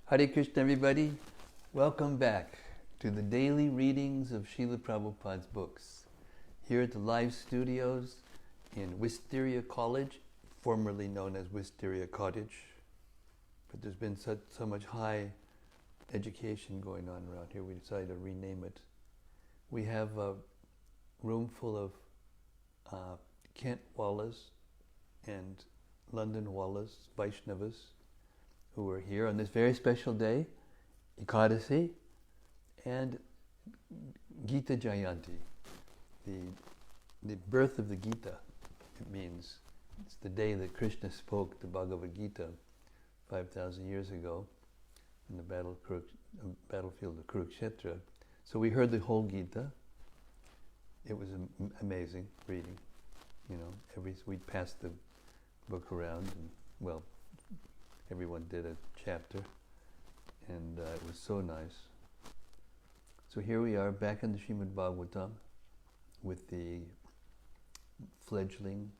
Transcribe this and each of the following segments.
Hare Krishna, everybody. Welcome back to the daily readings of Srila Prabhupada's books. Here at the live studios in Wisteria College, formerly known as Wisteria Cottage. But there's been so much high education going on around here, we decided to rename it. We have a room full of Kent Wallas and London Wallas, Vaishnavas, who are here on this very special day, Ekadasi, and Gita Jayanti, the birth of the Gita. It means it's the day that Krishna spoke the Bhagavad Gita 5,000 years ago in the battlefield of Kurukshetra. So we heard the whole Gita. It was amazing reading. You know, we'd pass the book around, and well, everyone did a chapter, and it was so nice. So here we are back in the Srimad-Bhagavatam with the fledgling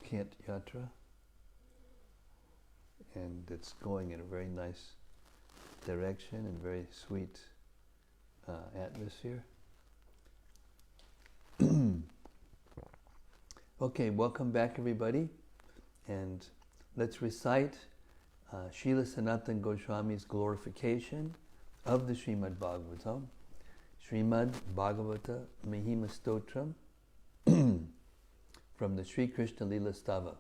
Kant Yatra, and it's going in a very nice direction and very sweet atmosphere. Okay, welcome back everybody, and let's recite Srila Sanatana Goswami's glorification of the Srimad-Bhagavatam, Srimad-Bhagavata Mahima Stotram from the Sri Krishna Lila Stava.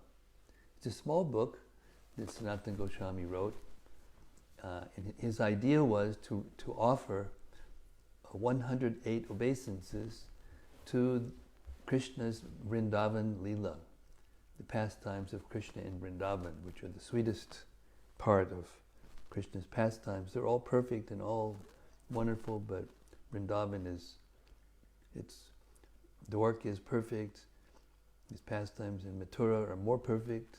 It's a small book that Sanatana Goswami wrote. And his idea was to offer 108 obeisances to Krishna's Vrindavan Lila, the pastimes of Krishna in Vrindavan, which are the sweetest part of Krishna's pastimes. They're all perfect and all wonderful, but Vrindavan Dwarka is perfect. His pastimes in Mathura are more perfect,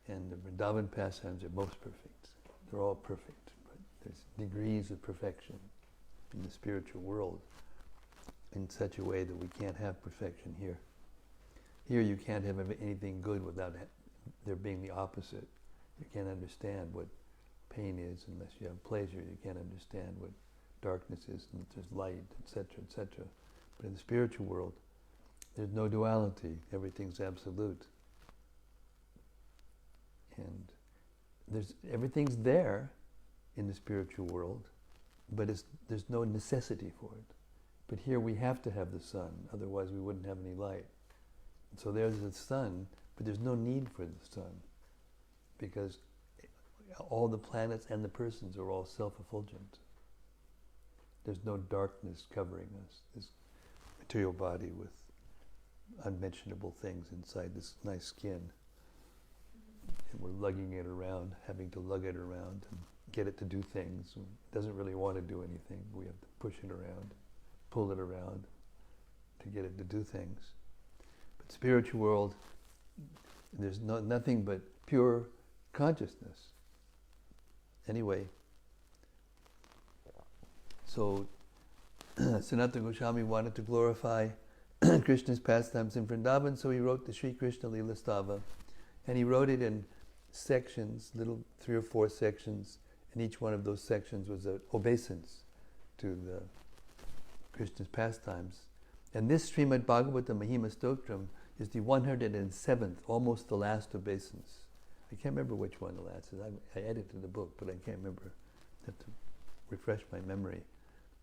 and the Vrindavan pastimes are most perfect. They're all perfect, but there's degrees of perfection in the spiritual world in such a way that we can't have perfection here. Here you can't have anything good without there being the opposite. You can't understand what pain is unless you have pleasure. You can't understand what darkness is unless there's light, etc., etc. But in the spiritual world, there's no duality. Everything's absolute. And everything's there in the spiritual world, but there's no necessity for it. But here we have to have the sun, otherwise we wouldn't have any light. And so there's the sun, but there's no need for the sun, because all the planets and the persons are all self-effulgent. There's no darkness covering us, this material body with unmentionable things inside this nice skin. And we're lugging it around, having to lug it around and get it to do things. It doesn't really want to do anything. We have to push it around, pull it around to get it to do things. But spiritual world, there's nothing but pure consciousness. Anyway, so Sanatana Goswami wanted to glorify Krishna's pastimes in Vrindavan, so he wrote the Sri Krishna Lila Stava. And he wrote it in sections, little 3 or 4 sections, and each one of those sections was an obeisance to the Krishna's pastimes. And this Srimad-Bhagavatam Mahima Stotram is the 107th, almost the last obeisance. I can't remember which one the last is. I edited the book, but I can't remember. I have to refresh my memory.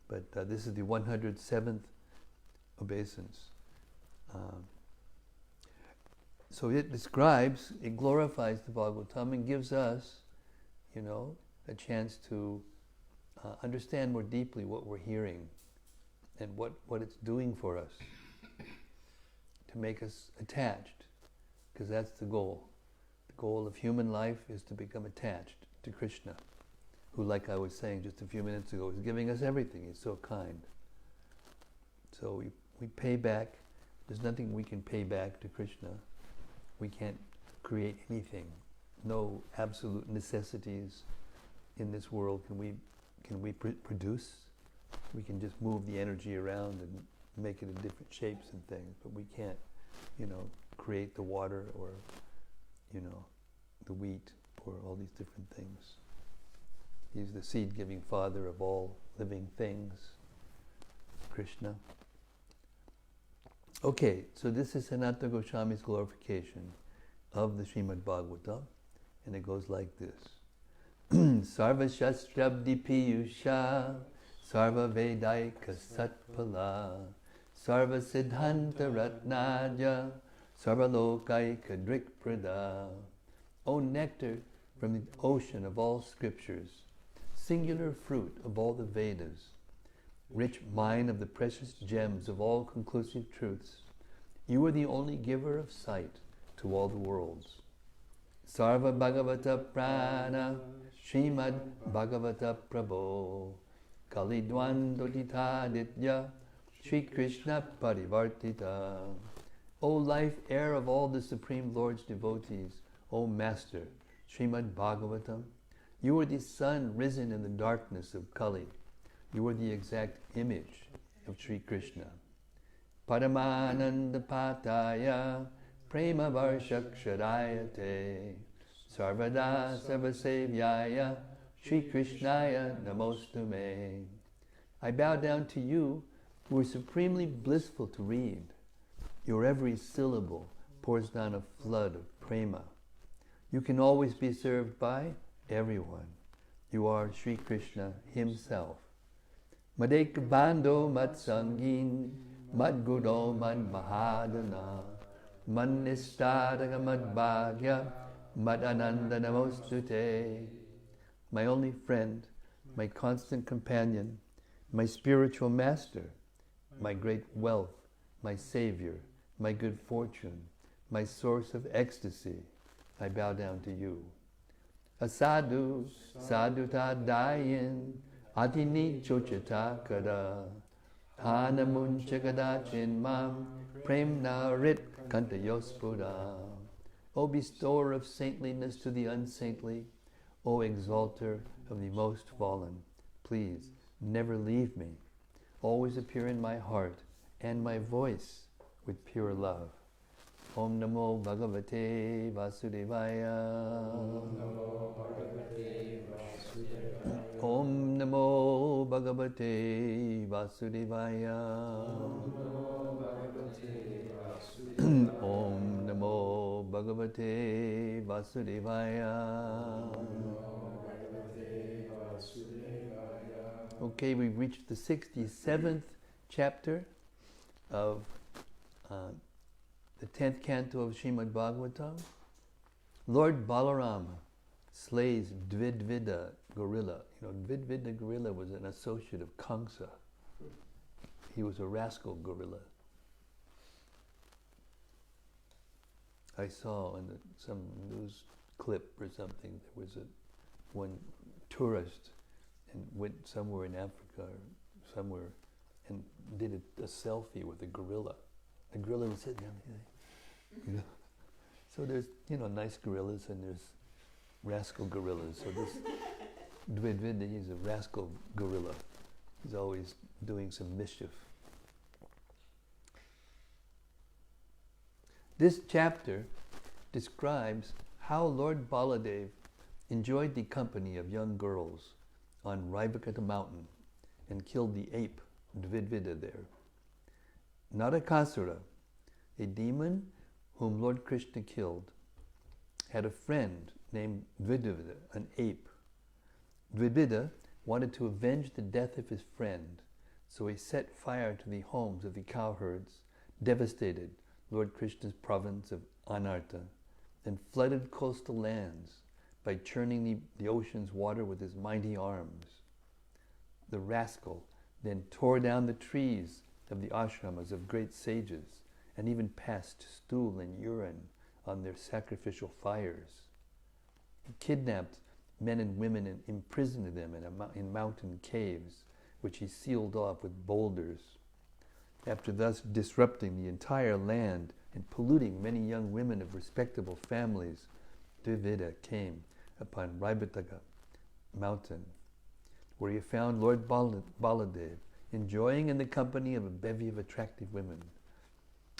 But this is the 107th obeisance. So it glorifies the Bhagavatam and gives us, a chance to understand more deeply what we're hearing and what it's doing for us, to make us attached, because that's the goal. The goal of human life is to become attached to Krishna, who, like I was saying just a few minutes ago, is giving us everything. He's so kind. So we pay back. There's nothing we can pay back to Krishna. We can't create anything. No absolute necessities in this world can we produce. We can just move the energy around and make it in different shapes and things, but we can't, create the water or, the wheat or all these different things. He's the seed-giving father of all living things, Krishna. Okay, so this is Sanatana Goswami's glorification of the Srimad-Bhagavatam, and it goes like this. Sarva Shastrabdi Piyusha Sarva Vedaika Satpala Sarva Siddhanta Ratnaja Sarva Lokaika Drikprada. O nectar from the ocean of all scriptures, singular fruit of all the Vedas, rich mine of the precious gems of all conclusive truths, you are the only giver of sight to all the worlds. Sarva Bhagavata Prana Srimad Bhagavata Prabho Kalidwandodita Ditya Sri Krishna Parivartita. O life air of all the Supreme Lord's devotees, O Master, Srimad Bhagavatam, you are the sun risen in the darkness of Kali. You are the exact image of Sri Krishna. Paramananda Pataya Prema Varshakshadayate Sarvada Sarvasevyaya Sri Krishnaya Namostume. I bow down to you who are supremely blissful to read. Your every syllable pours down a flood of prema. You can always be served by everyone. You are Sri Krishna himself. Madeka Bando Matsangin Madgudo Mad Mahadana Manistadaga Madbhagya Madananda Namostute. My only friend, my constant companion, my spiritual master, my great wealth, my savior, my good fortune, my source of ecstasy, I bow down to you. Asadu Saduta Dayin Adini Chochita Kada Hanamun Chagada Chinmam Premna Rit Kantayospuda. O bestower of saintliness to the unsaintly, O exalter of the most fallen, please never leave me. Always appear in my heart and my voice with pure love. Om Namo Bhagavate Vasudevaya. Om Namo Bhagavate Vasudevaya. Om Namo Bhagavate Vasudevaya. Okay, we've reached the 67th chapter of the 10th canto of Srimad-Bhagavatam. Lord Balarama slays Dvivida gorilla. You know, Dvivida gorilla was an associate of Kamsa. He was a rascal gorilla. I saw in some news clip or something, there was one tourist and went somewhere in Africa or somewhere and did a selfie with a gorilla. The gorilla was sitting down there. You know? So there's, nice gorillas and there's rascal gorillas. So this Dvivida, he's a rascal gorilla. He's always doing some mischief. This chapter describes how Lord Baladev enjoyed the company of young girls on Raivakata mountain and killed the ape Dvivida there. Narakasura, a demon whom Lord Krishna killed, had a friend named Dvivida, an ape. Dvivida wanted to avenge the death of his friend, so he set fire to the homes of the cowherds, devastated Lord Krishna's province of Anarta, and flooded coastal lands by churning the ocean's water with his mighty arms. The rascal then tore down the trees of the ashramas of great sages and even passed stool and urine on their sacrificial fires. He kidnapped men and women and imprisoned them in mountain caves, which he sealed off with boulders. After thus disrupting the entire land and polluting many young women of respectable families, Dvivida came upon Raivataka mountain, where he found Lord Baladev enjoying in the company of a bevy of attractive women.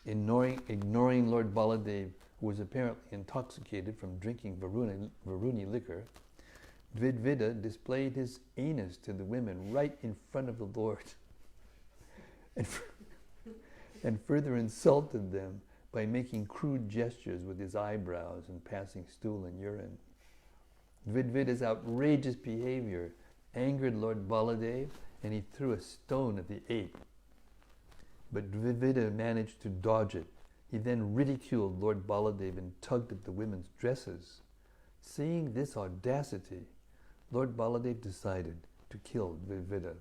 Ignoring Lord Baladev, who was apparently intoxicated from drinking Varuni liquor, Dvivida displayed his anus to the women right in front of the Lord and further insulted them by making crude gestures with his eyebrows and passing stool and urine. Dvivida's outrageous behavior angered Lord Baladev, and he threw a stone at the ape. But Dvivida managed to dodge it. He then ridiculed Lord Baladev and tugged at the women's dresses. Seeing this audacity, Lord Baladev decided to kill Dvivida.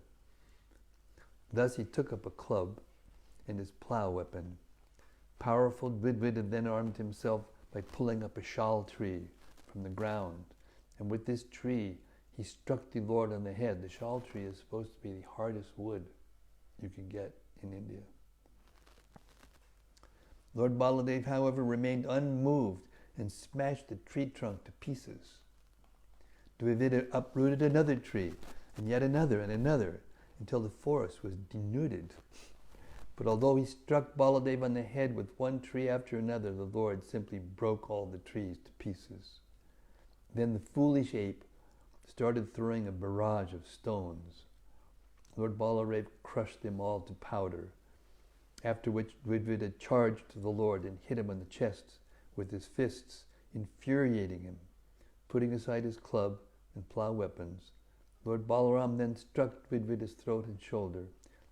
Thus he took up a club and his plough weapon. Powerful Dvivida then armed himself by pulling up a shal tree from the ground, and with this tree he struck the Lord on the head. The shal tree is supposed to be the hardest wood you can get in India. Lord Baladev, however, remained unmoved and smashed the tree trunk to pieces. Dvivida uprooted another tree, and another, until the forest was denuded. But although he struck Baladev on the head with one tree after another, the Lord simply broke all the trees to pieces. Then the foolish ape started throwing a barrage of stones. Lord Baladev crushed them all to powder, after which Dvivida charged to the Lord and hit him on the chest with his fists, infuriating him. Putting aside his club and plough weapons, Lord Balarama then struck Dvivida's throat and shoulder,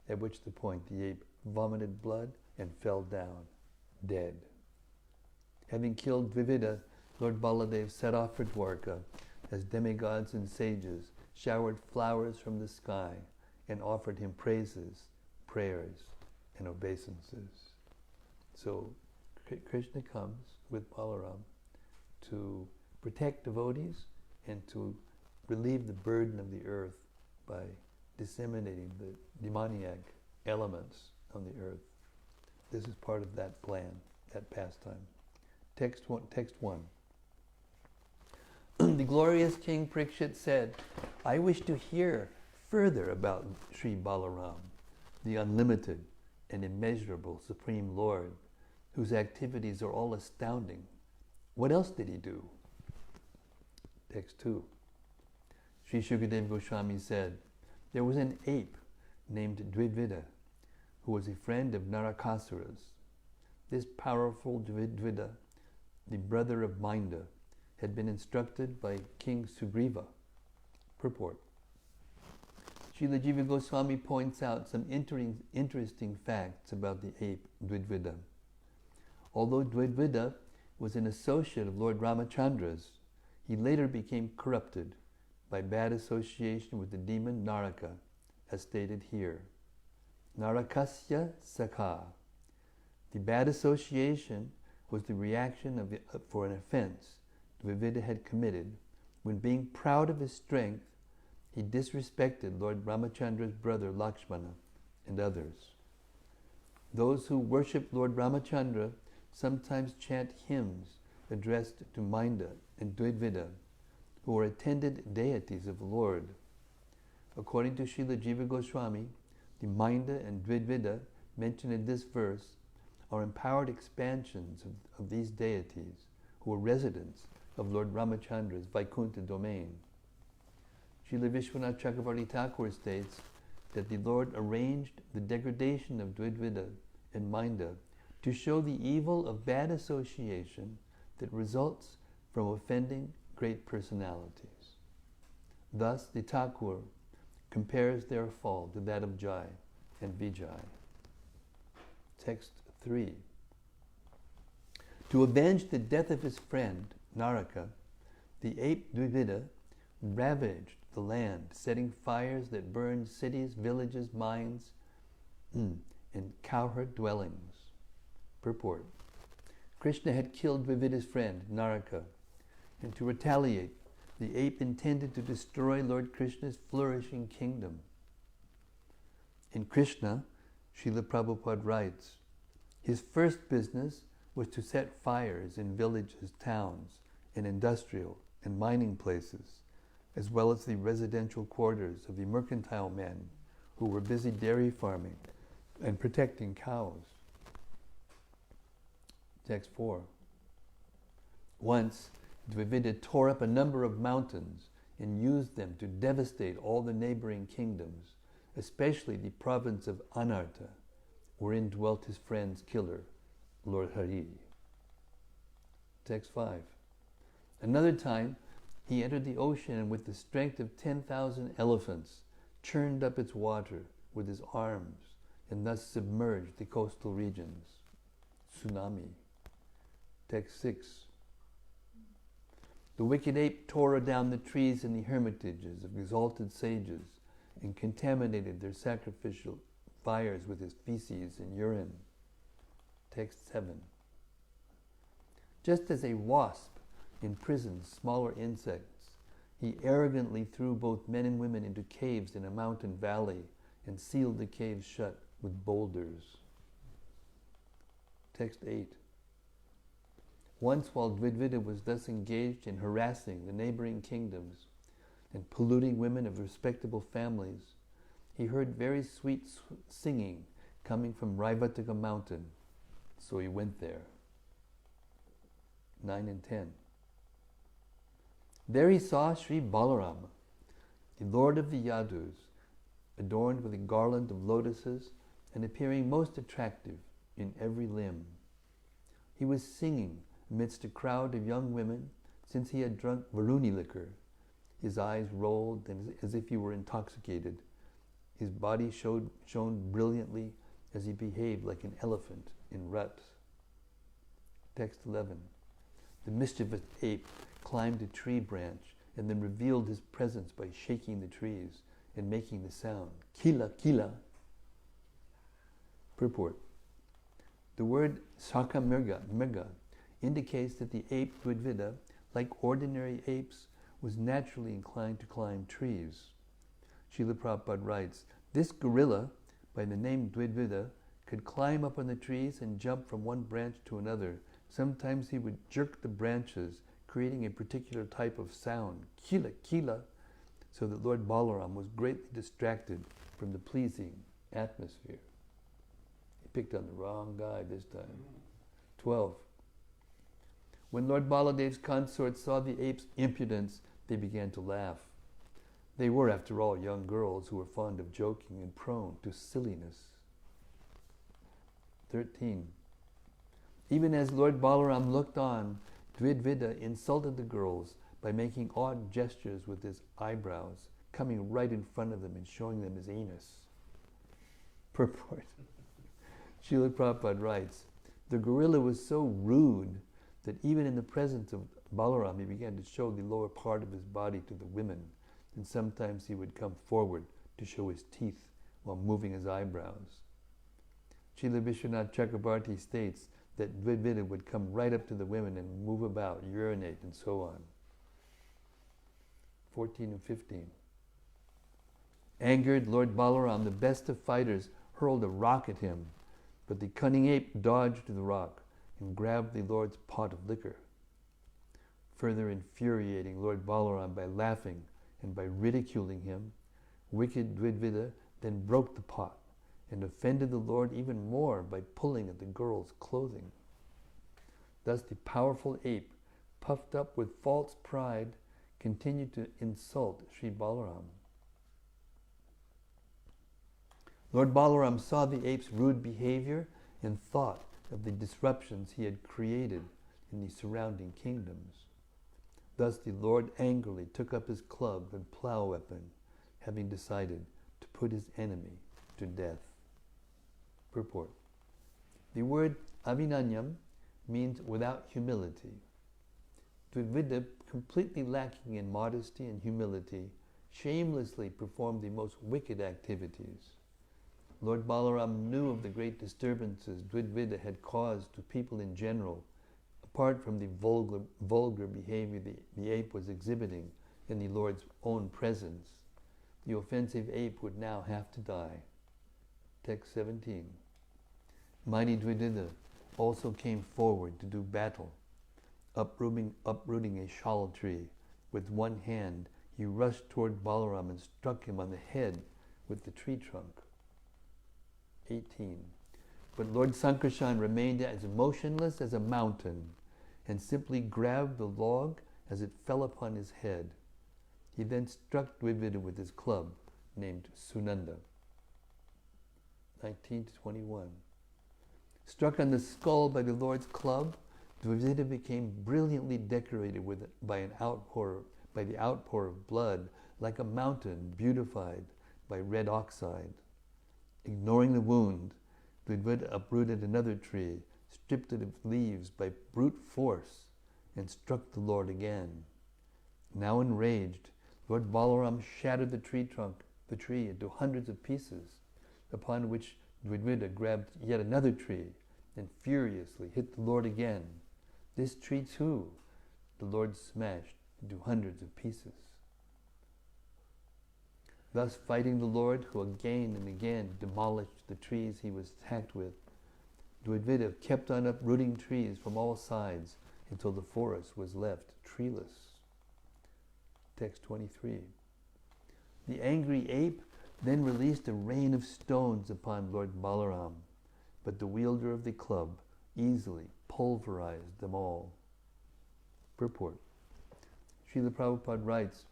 at which point the ape vomited blood and fell down, dead. Having killed Dvivida, Lord Baladev set off for Dwarka as demigods and sages showered flowers from the sky and offered him praises, prayers, and obeisances. So Krishna comes with Balaram to protect devotees and to relieve the burden of the earth by disseminating the demoniac elements on the earth. This is part of that plan, that pastime. Text 1. The glorious King Parikshit said, I wish to hear further about Sri Balaram, the unlimited and immeasurable Supreme Lord, whose activities are all astounding. What else did he do? Text 2. Sri Shukadeva Goswami said, there was an ape named Dvivida, who was a friend of Narakasuras. This powerful Dvivida, the brother of Minda, had been instructed by King Sugriva. Purport. Srila Jiva Goswami points out some interesting facts about the ape Dvivida. Although Dvivida was an associate of Lord Ramachandra's, he later became corrupted by bad association with the demon Naraka, as stated here. Narakasya Sakha. The bad association was the reaction for an offense Dvivida had committed when, being proud of his strength, he disrespected Lord Ramachandra's brother Lakshmana and others. Those who worship Lord Ramachandra sometimes chant hymns addressed to Minda and Dvivida, who are attended deities of the Lord. According to Srila Jiva Goswami, the Minda and Dvivida mentioned in this verse are empowered expansions of these deities who are residents of Lord Ramachandra's Vaikuntha domain. Srila Vishwanath Chakravarti Thakur states that the Lord arranged the degradation of Dvivida and Minda to show the evil of bad association that results from offending great personalities. Thus, the Thakur compares their fall to that of Jai and Vijay. Text 3. To avenge the death of his friend, Naraka, the ape Dvivida ravaged the land, setting fires that burned cities, villages, mines, and cowherd dwellings. Purport. Krishna had killed Dvivida's friend, Naraka, and to retaliate, the ape intended to destroy Lord Krishna's flourishing kingdom. In Krishna, Srila Prabhupada writes, his first business was to set fires in villages, towns, and industrial and mining places, as well as the residential quarters of the mercantile men who were busy dairy farming and protecting cows. Text 4. Once, Dvivida tore up a number of mountains and used them to devastate all the neighboring kingdoms, especially the province of Anartha, wherein dwelt his friend's killer, Lord Hari. Text 5. Another time, he entered the ocean and with the strength of 10,000 elephants, churned up its water with his arms and thus submerged the coastal regions. Tsunami. Text 6. The wicked ape tore down the trees in the hermitages of exalted sages and contaminated their sacrificial fires with his feces and urine. Text 7. Just as a wasp imprisons smaller insects, he arrogantly threw both men and women into caves in a mountain valley and sealed the caves shut with boulders. Text 8. Once while Dvivida was thus engaged in harassing the neighboring kingdoms and polluting women of respectable families, he heard very sweet singing coming from Raivataka mountain, so he went there. 9 and 10. There he saw Sri Balarama, the lord of the Yadus, adorned with a garland of lotuses and appearing most attractive in every limb. He was singing amidst a crowd of young women, since he had drunk Varuni liquor. His eyes rolled as if he were intoxicated. His body shone brilliantly as he behaved like an elephant in ruts. Text 11. The mischievous ape climbed a tree branch and then revealed his presence by shaking the trees and making the sound, kila, kila. Purport. The word Sakamirga indicates that the ape Dvivida, like ordinary apes, was naturally inclined to climb trees. Srila Prabhupada writes, this gorilla, by the name Dvivida, could climb up on the trees and jump from one branch to another. Sometimes he would jerk the branches, creating a particular type of sound, kila, kila, so that Lord Balaram was greatly distracted from the pleasing atmosphere. He picked on the wrong guy this time. 12. When Lord Baladev's consorts saw the ape's impudence, they began to laugh. They were, after all, young girls who were fond of joking and prone to silliness. 13. Even as Lord Balaram looked on, Dvivida insulted the girls by making odd gestures with his eyebrows, coming right in front of them and showing them his anus. Purport. Srila Prabhupada writes, the gorilla was so rude that even in the presence of Balaram, he began to show the lower part of his body to the women, and sometimes he would come forward to show his teeth while moving his eyebrows. Srila Vishwanath Chakrabarti states that Dvivida would come right up to the women and move about, urinate, and so on. 14 and 15. Angered, Lord Balaram, the best of fighters, hurled a rock at him, but the cunning ape dodged the rock and grabbed the Lord's pot of liquor, further infuriating Lord Balaram by laughing and by ridiculing him. Wicked Dvivida then broke the pot and offended the Lord even more by pulling at the girl's clothing. Thus the powerful ape, puffed up with false pride, continued to insult Sri Balaram. Lord Balaram saw the ape's rude behavior and thought of the disruptions he had created in the surrounding kingdoms. Thus the Lord angrily took up his club and plow weapon, having decided to put his enemy to death. Purport. The word avinanyam means without humility. Dvivida, completely lacking in modesty and humility, shamelessly performed the most wicked activities. Lord Balaram knew of the great disturbances Dvivida had caused to people in general, apart from the vulgar behavior the ape was exhibiting in the Lord's own presence. The offensive ape would now have to die. Text 17. Mighty Dvivida also came forward to do battle. Uprooting a shal tree, with one hand he rushed toward Balaram and struck him on the head with the tree trunk. 18. But Lord Sankarshan remained as motionless as a mountain and simply grabbed the log as it fell upon his head. He then struck Dvivida with his club, named Sunanda. 19 to 21. Struck on the skull by the Lord's club, Dvivida became brilliantly decorated by the outpour of blood, like a mountain beautified by red oxide. Ignoring the wound, Dvivida uprooted another tree, stripped it of leaves by brute force, and struck the Lord again. Now enraged, Lord Balaram shattered the tree into hundreds of pieces, upon which Dvivida grabbed yet another tree and furiously hit the Lord again. This tree too, the Lord smashed into hundreds of pieces. Thus fighting the Lord, who again and again demolished the trees he was attacked with, Dvivida kept on uprooting trees from all sides until the forest was left treeless. Text 23. The angry ape then released a rain of stones upon Lord Balaram, but the wielder of the club easily pulverized them all. Purport. Srila Prabhupada writes,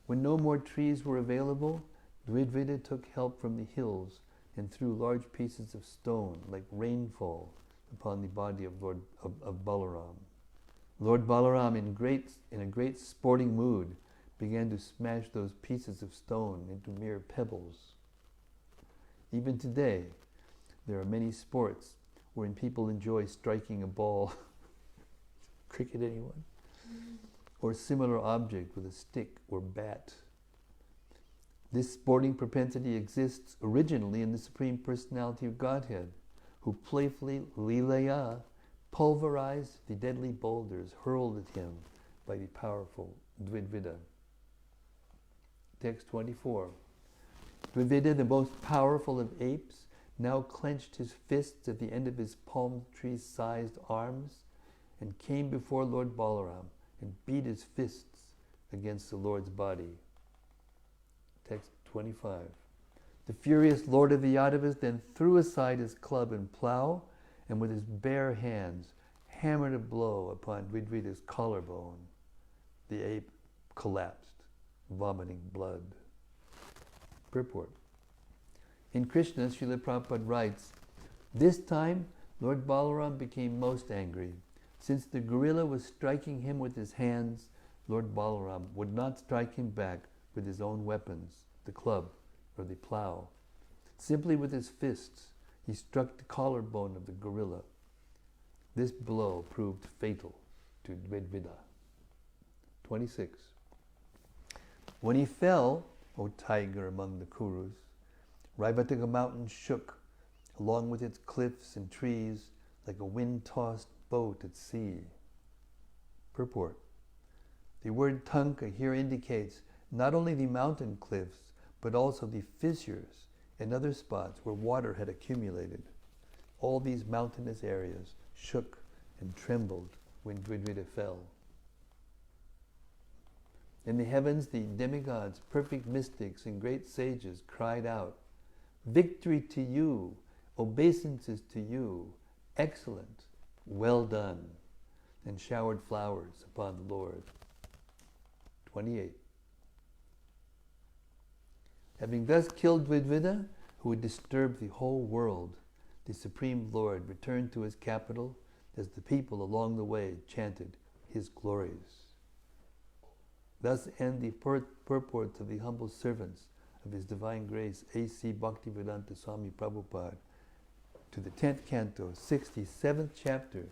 when no more trees were available, Dvivida took help from the hills and threw large pieces of stone like rainfall upon the body of Balaram. Lord Balaram, in a great sporting mood, began to smash those pieces of stone into mere pebbles. Even today, there are many sports wherein people enjoy striking a ball, cricket anyone, or similar object with a stick or bat. This sporting propensity exists originally in the Supreme Personality of Godhead, who playfully, lilaya, pulverized the deadly boulders hurled at him by the powerful Dvivida. Text 24. Dvivida, the most powerful of apes, now clenched his fists at the end of his palm tree-sized arms and came before Lord Balaram and beat his fists against the Lord's body. Text 25. The furious Lord of the Yadavas then threw aside his club and plow, and with his bare hands hammered a blow upon Dvivida's collarbone. The ape collapsed, vomiting blood. Purport. In Krishna, Srila Prabhupada writes, this time Lord Balaram became most angry. Since the gorilla was striking him with his hands, Lord Balaram would not strike him back with his own weapons, the club or the plow. Simply with his fists, he struck the collarbone of the gorilla. This blow proved fatal to Dvivida. 26. When he fell, O tiger among the Kurus, Raivataka mountain shook, along with its cliffs and trees, like a wind-tossed boat at sea. Purport. The word tanka here indicates not only the mountain cliffs, but also the fissures and other spots where water had accumulated. All these mountainous areas shook and trembled when Dvivida fell. In the heavens, the demigods, perfect mystics, and great sages cried out, victory to you, obeisances to you, excellent, well done, and showered flowers upon the Lord. 28. Having thus killed Dvivida, who had disturbed the whole world, the Supreme Lord returned to his capital as the people along the way chanted his glories. Thus end the purports of the humble servants of His Divine Grace, A.C. Bhaktivedanta Swami Prabhupada, to the 10th canto, 67th chapter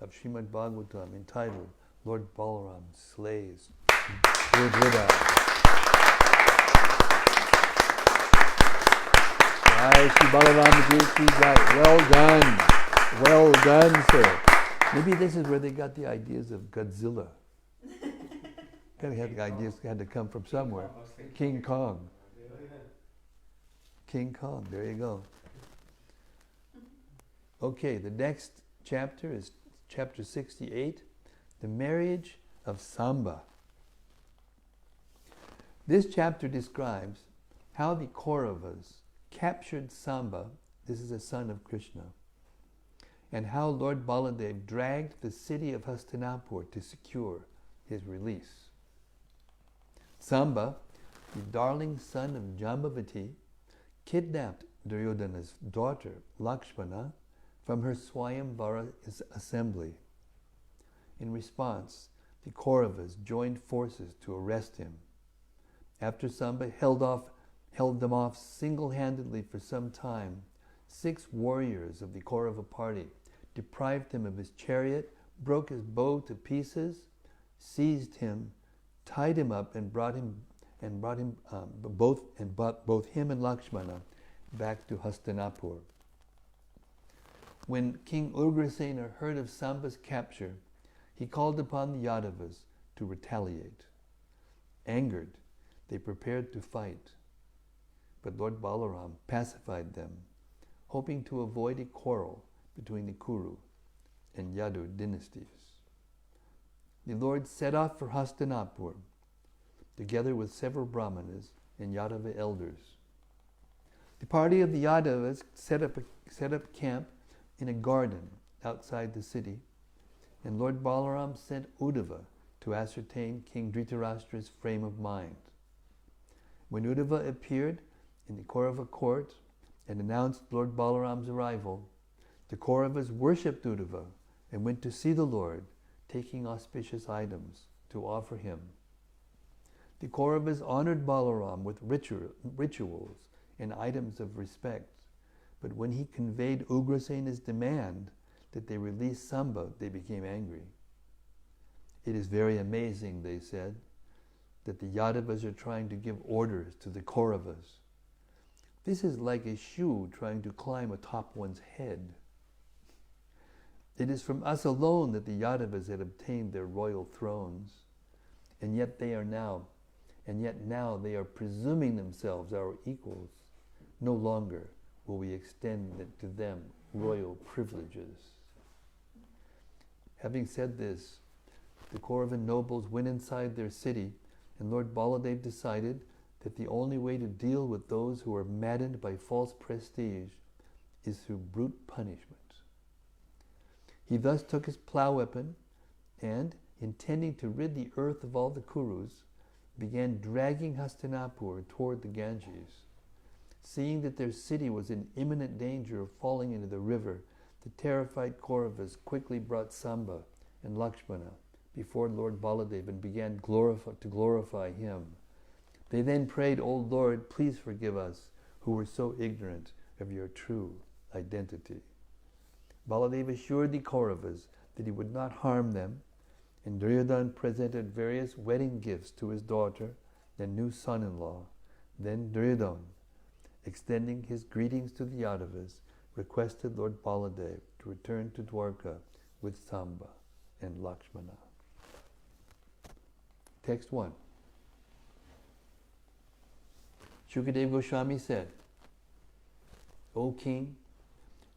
of Srimad-Bhagavatam, entitled Lord Balaram Slays Dvivida. Jai Shri Balaram Ji Ki Jai. Well done, sir. Maybe this is where they got the ideas of Godzilla. Kind of had the ideas had to come from somewhere. King Kong. King Kong, there you go. Okay, the next chapter is chapter 68, the Marriage of Samba. This chapter describes how the Kauravas captured Samba, this is a son of Krishna, and how Lord Baladev dragged the city of Hastinapur to secure his release. Samba, the darling son of Jambavati, kidnapped Duryodhana's daughter, Lakshmana, from her Swayamvara assembly. In response, the Kauravas joined forces to arrest him. After Samba held them off single-handedly for some time, 6 warriors of the Kaurava party deprived him of his chariot, broke his bow to pieces, seized him, tied him up, and brought both him and Lakshmana back to Hastinapur. When King Ugrasena heard of Samba's capture, he called upon the Yadavas to retaliate. Angered, they prepared to fight, but Lord Balaram pacified them, hoping to avoid a quarrel between the Kuru and Yadu dynasties. The Lord set off for Hastinapur, together with several Brahmanas and Yadava elders. The party of the Yadavas set up camp in a garden outside the city, and Lord Balaram sent Uddhava to ascertain King Dhritarashtra's frame of mind. When Uddhava appeared in the Kaurava court and announced Lord Balaram's arrival, the Kauravas worshipped Uddhava and went to see the Lord, taking auspicious items to offer him. The Kauravas honored Balaram with rituals and items of respect, but when he conveyed Ugrasena's demand that they release Samba, they became angry. It is very amazing, they said, that the Yadavas are trying to give orders to the Kauravas. This is like a shoe trying to climb atop one's head. It is from us alone that the Yadavas had obtained their royal thrones, and yet now they are presuming themselves our equals. No longer will we extend to them royal privileges. Having said this, the Kauravan nobles went inside their city, and Lord Baladev decided that the only way to deal with those who are maddened by false prestige is through brute punishment. He thus took his plow weapon and, intending to rid the earth of all the Kurus, began dragging Hastinapur toward the Ganges. Seeing that their city was in imminent danger of falling into the river, the terrified Kauravas quickly brought Samba and Lakshmana before Lord Baladev and began to glorify him. They then prayed, "O Lord, please forgive us, who were so ignorant of your true identity." Baladev assured the Kauravas that he would not harm them, and Duryodhana presented various wedding gifts to his daughter and new son-in-law. Then Duryodhana, extending his greetings to the Yadavas, requested Lord Baladev to return to Dwarka with Samba and Lakshmana. Text 1. Shukadeva Goswami said, "O king,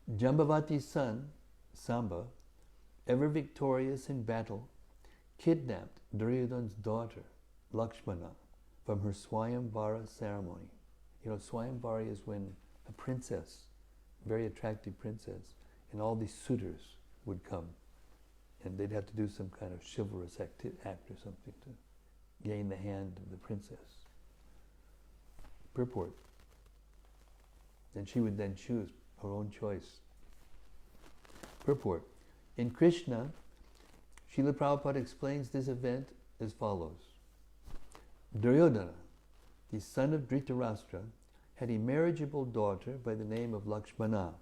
Jambavati's son, Samba, ever victorious in battle, kidnapped Duryodhana's daughter, Lakshmana, from her Swayamvara ceremony." You know, Swayamvara is when a princess, a very attractive princess, and all these suitors would come, and they'd have to do some kind of chivalrous act or something to gain the hand of the princess. Purport. And she would then choose her own choice. Purport. In Krishna, Srila Prabhupada explains this event as follows. Duryodhana, the son of Dhritarashtra, had a marriageable daughter by the name of Lakshmana.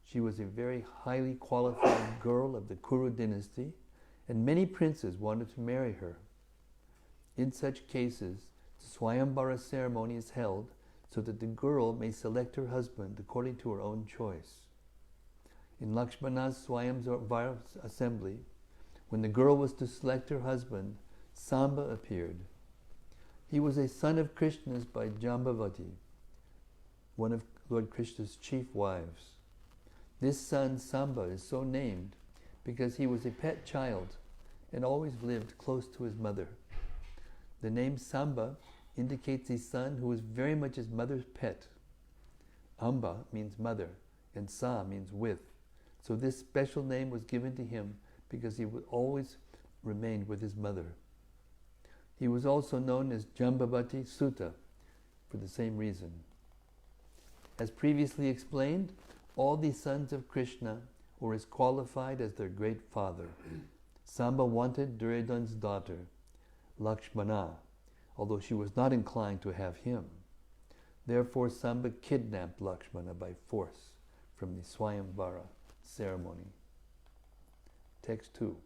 She was a very highly qualified girl of the Kuru dynasty, and many princes wanted to marry her. In such cases, the Swayamvara ceremony is held so that the girl may select her husband according to her own choice. In Lakshmana's Swayamvara assembly, when the girl was to select her husband, Samba appeared. He was a son of Krishna's by Jambavati, one of Lord Krishna's chief wives. This son, Samba, is so named because he was a pet child and always lived close to his mother. The name Samba indicates a son who was very much his mother's pet. Amba means mother, and Sa means with. So this special name was given to him because he would always remain with his mother. He was also known as Jambavati Sutta for the same reason. As previously explained, all the sons of Krishna were as qualified as their great father. Samba wanted Duryodhana's daughter, Lakshmana, although she was not inclined to have him. Therefore, Samba kidnapped Lakshmana by force from the Swayamvara ceremony. Text 2.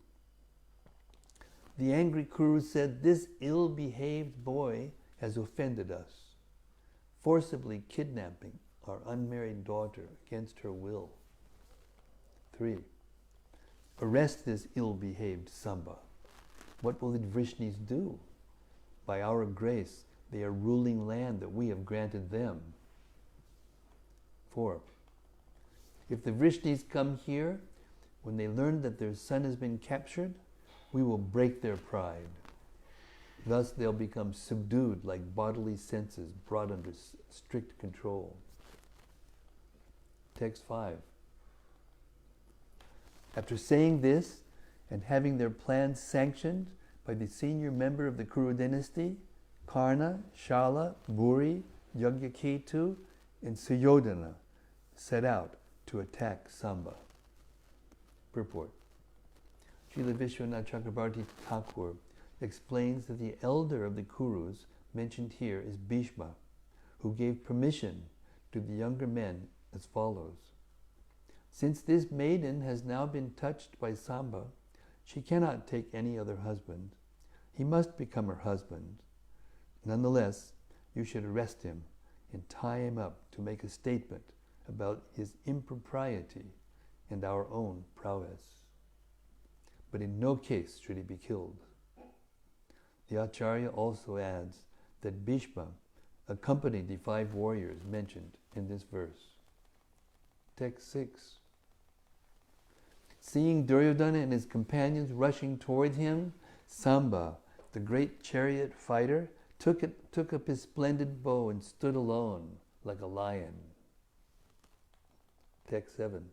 The angry Kuru said, "This ill-behaved boy has offended us, forcibly kidnapping our unmarried daughter against her will." 3. Arrest this ill-behaved Samba. What will the Vrishnis do? By our grace, they are ruling land that we have granted them. 4. If the Vrishnis come here, when they learn that their son has been captured, we will break their pride. Thus they'll become subdued like bodily senses brought under strict control. Text 5. After saying this, and having their plans sanctioned by the senior member of the Kuru dynasty, Karna, Shala, Buri, Yagyaketu, and Suryodhana set out to attack Samba. Purport. Srila Vishwanath Chakrabarti Thakur explains that the elder of the Kurus mentioned here is Bhishma, who gave permission to the younger men as follows. Since this maiden has now been touched by Samba, she cannot take any other husband. He must become her husband. Nonetheless, you should arrest him and tie him up to make a statement about his impropriety and our own prowess. But in no case should he be killed. The Acharya also adds that Bhishma accompanied the 5 warriors mentioned in this verse. Text 6. Seeing Duryodhana and his companions rushing toward him, Samba, the great chariot fighter, took up his splendid bow and stood alone like a lion. Text 7.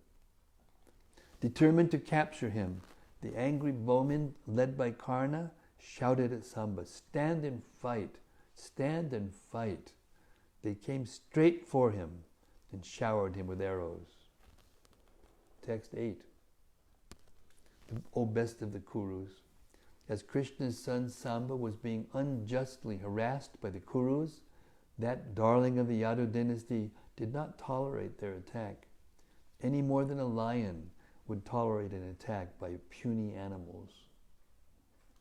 Determined to capture him, the angry bowmen, led by Karna, shouted at Samba, "Stand and fight! Stand and fight!" They came straight for him and showered him with arrows. Text 8. O best of the Kurus, as Krishna's son Samba was being unjustly harassed by the Kurus, that darling of the Yadu dynasty did not tolerate their attack, any more than a lion would tolerate an attack by puny animals.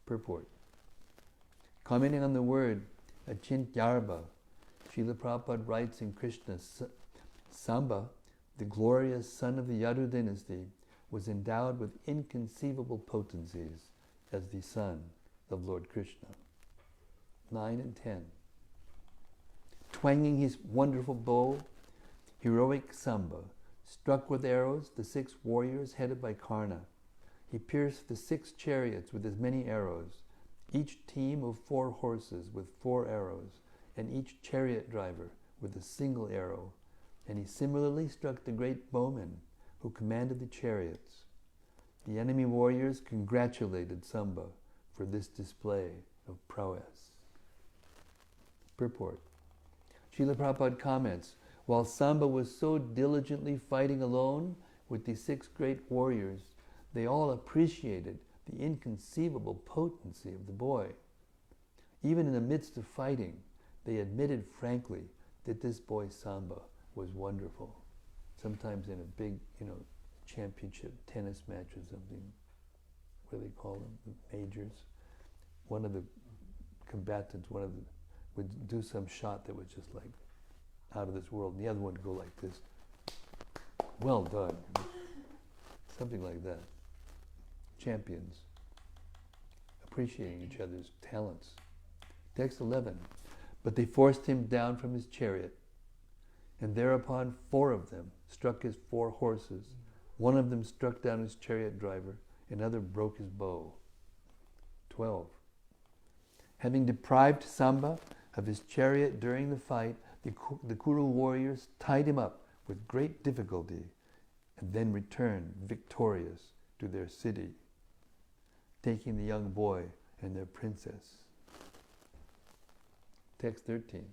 Purport. Commenting on the word Achintyarba, Srila Prabhupada writes in Krishna, Samba, the glorious son of the Yadu dynasty, was endowed with inconceivable potencies as the son of Lord Krishna. 9 and 10. Twanging his wonderful bow, heroic Samba struck with arrows the 6 warriors headed by Karna. He pierced the 6 chariots with as many arrows, each team of 4 horses with 4 arrows, and each chariot driver with a single arrow, and he similarly struck the great bowman who commanded the chariots. The enemy warriors congratulated Samba for this display of prowess. Purport. Srila Prabhupada comments, while Samba was so diligently fighting alone with the 6 great warriors, they all appreciated the inconceivable potency of the boy. Even in the midst of fighting, they admitted frankly that this boy Samba was wonderful. Sometimes in a big, championship tennis match or something, what do they call them, the majors, one of the combatants, would do some shot that was just like out of this world, and the other one would go like this. Well done. Something like that. Champions. Appreciating each other's talents. Text 11. But they forced him down from his chariot, and thereupon 4 of them struck his 4 horses. One of them struck down his chariot driver, another broke his bow. 12. Having deprived Samba of his chariot during the fight, the Kuru warriors tied him up with great difficulty and then returned victorious to their city, taking the young boy and their princess. Text 13.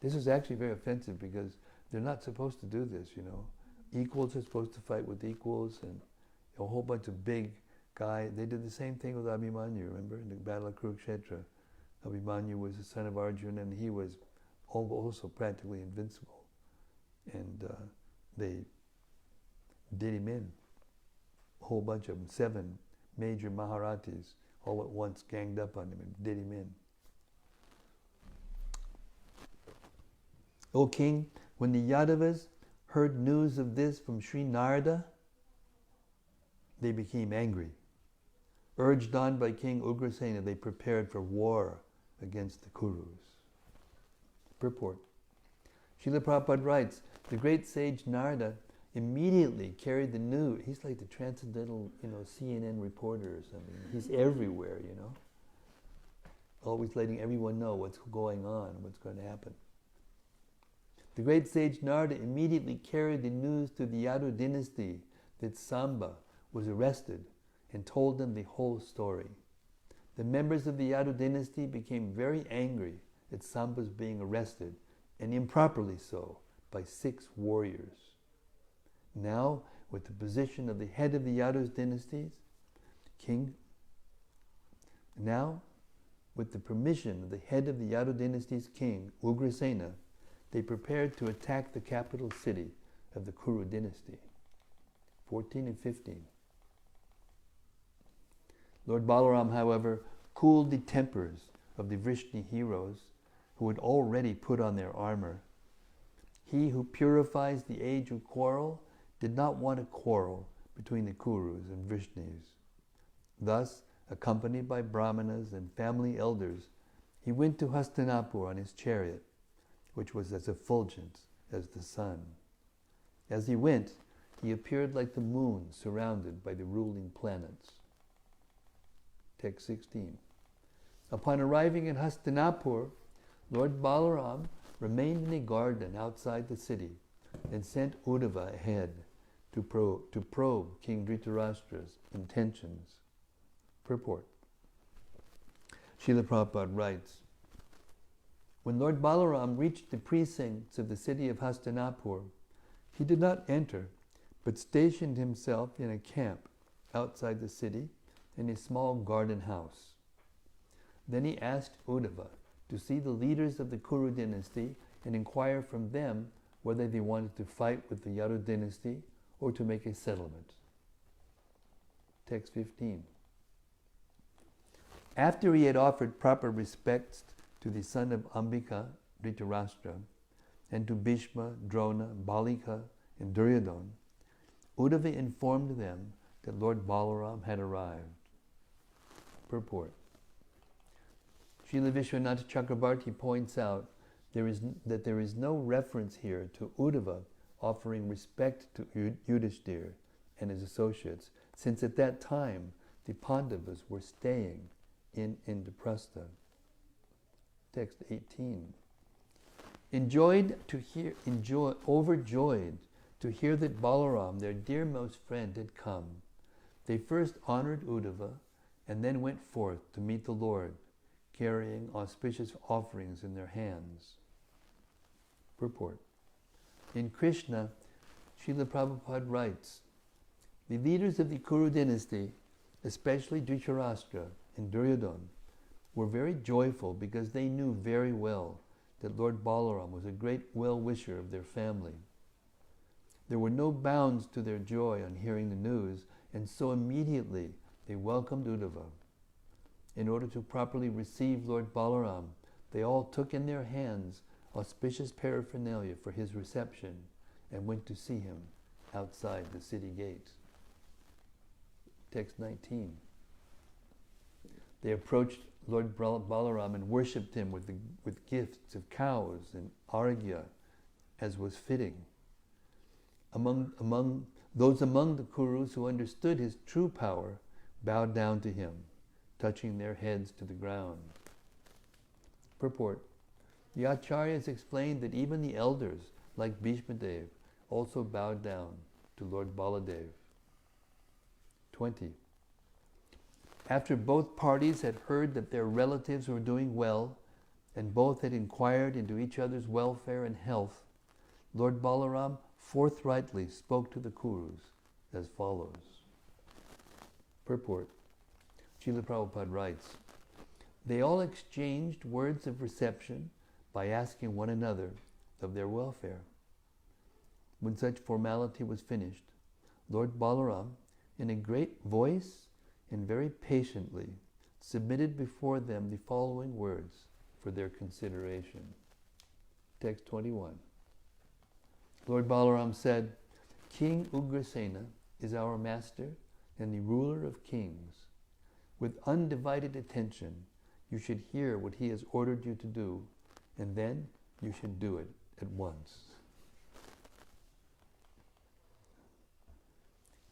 This is actually very offensive because they're not supposed to do this, you know. Equals are supposed to fight with equals, and a whole bunch of big guys. They did the same thing with Abhimanyu, remember, in the Battle of Kurukshetra. Abhimanyu was the son of Arjuna, and he was also practically invincible. And they did him in. A whole bunch of them, 7 major Maharatis, all at once ganged up on him and did him in. O king, when the Yadavas heard news of this from Sri Narada, they became angry. Urged on by King Ugrasena, they prepared for war against the Kurus. Purport. Srila Prabhupada writes, the great sage Narada immediately carried the news. He's like the transcendental, CNN reporter or something. He's everywhere, always letting everyone know what's going on, what's going to happen. The great sage Narada immediately carried the news to the Yadu dynasty that Samba was arrested and told them the whole story. The members of the Yadu dynasty became very angry at Samba's being arrested, and improperly so, by 6 warriors. Now, with the position of the head of the Yadu dynasties, with the permission of the head of the Yadu dynasty's king, Ugrasena, they prepared to attack the capital city of the Kuru dynasty. 14 and 15. Lord Balaram, however, cooled the tempers of the Vrishni heroes who had already put on their armor. He who purifies the age who quarrel did not want a quarrel between the Kurus and Vrishnis. Thus, accompanied by Brahmanas and family elders, he went to Hastinapur on his chariot, which was as effulgent as the sun. As he went, he appeared like the moon surrounded by the ruling planets. Text 16. Upon arriving in Hastinapur, Lord Balaram remained in a garden outside the city and sent Uddhava ahead to probe King Dhritarashtra's intentions. Purport. Srila Prabhupada writes, when Lord Balaram reached the precincts of the city of Hastinapur, he did not enter, but stationed himself in a camp outside the city in a small garden house. Then he asked Uddhava to see the leaders of the Kuru dynasty and inquire from them whether they wanted to fight with the Yadu dynasty or to make a settlement. Text 15. After he had offered proper respects to the son of Ambika, Dhritarashtra, and to Bhishma, Drona, Balika, and Duryodhana, Uddhava informed them that Lord Balaram had arrived. Purport. Srila Vishwanath Chakrabarti points out that there is no reference here to Uddhava offering respect to Yudhishthira and his associates, since at that time the Pandavas were staying in Indraprastha. Text 18. Overjoyed to hear that Balaram, their dearmost friend, had come, they first honored Uddhava and then went forth to meet the Lord, carrying auspicious offerings in their hands. Purport. In Krishna, Srila Prabhupada writes, the leaders of the Kuru dynasty, especially Dhritarashtra and Duryodhana, were very joyful because they knew very well that Lord Balaram was a great well-wisher of their family. There were no bounds to their joy on hearing the news, and so immediately they welcomed Uddhava. In order to properly receive Lord Balaram, they all took in their hands auspicious paraphernalia for his reception and went to see him outside the city gate. Text 19. They approached Lord Balaram and worshipped him with gifts of cows and arghya, as was fitting. Those among the Kurus who understood his true power bowed down to him, touching their heads to the ground. Purport. The Acharyas explained that even the elders, like Bhishma Dev, also bowed down to Lord Baladev. 20. After both parties had heard that their relatives were doing well, and both had inquired into each other's welfare and health, Lord Balaram forthrightly spoke to the Kurus as follows. Purport. Srila Prabhupada writes, they all exchanged words of reception by asking one another of their welfare. When such formality was finished, Lord Balaram, in a great voice and very patiently, submitted before them the following words for their consideration. Text 21. Lord Balaram said, King Ugrasena is our master and the ruler of kings. With undivided attention, you should hear what he has ordered you to do, and then you should do it at once.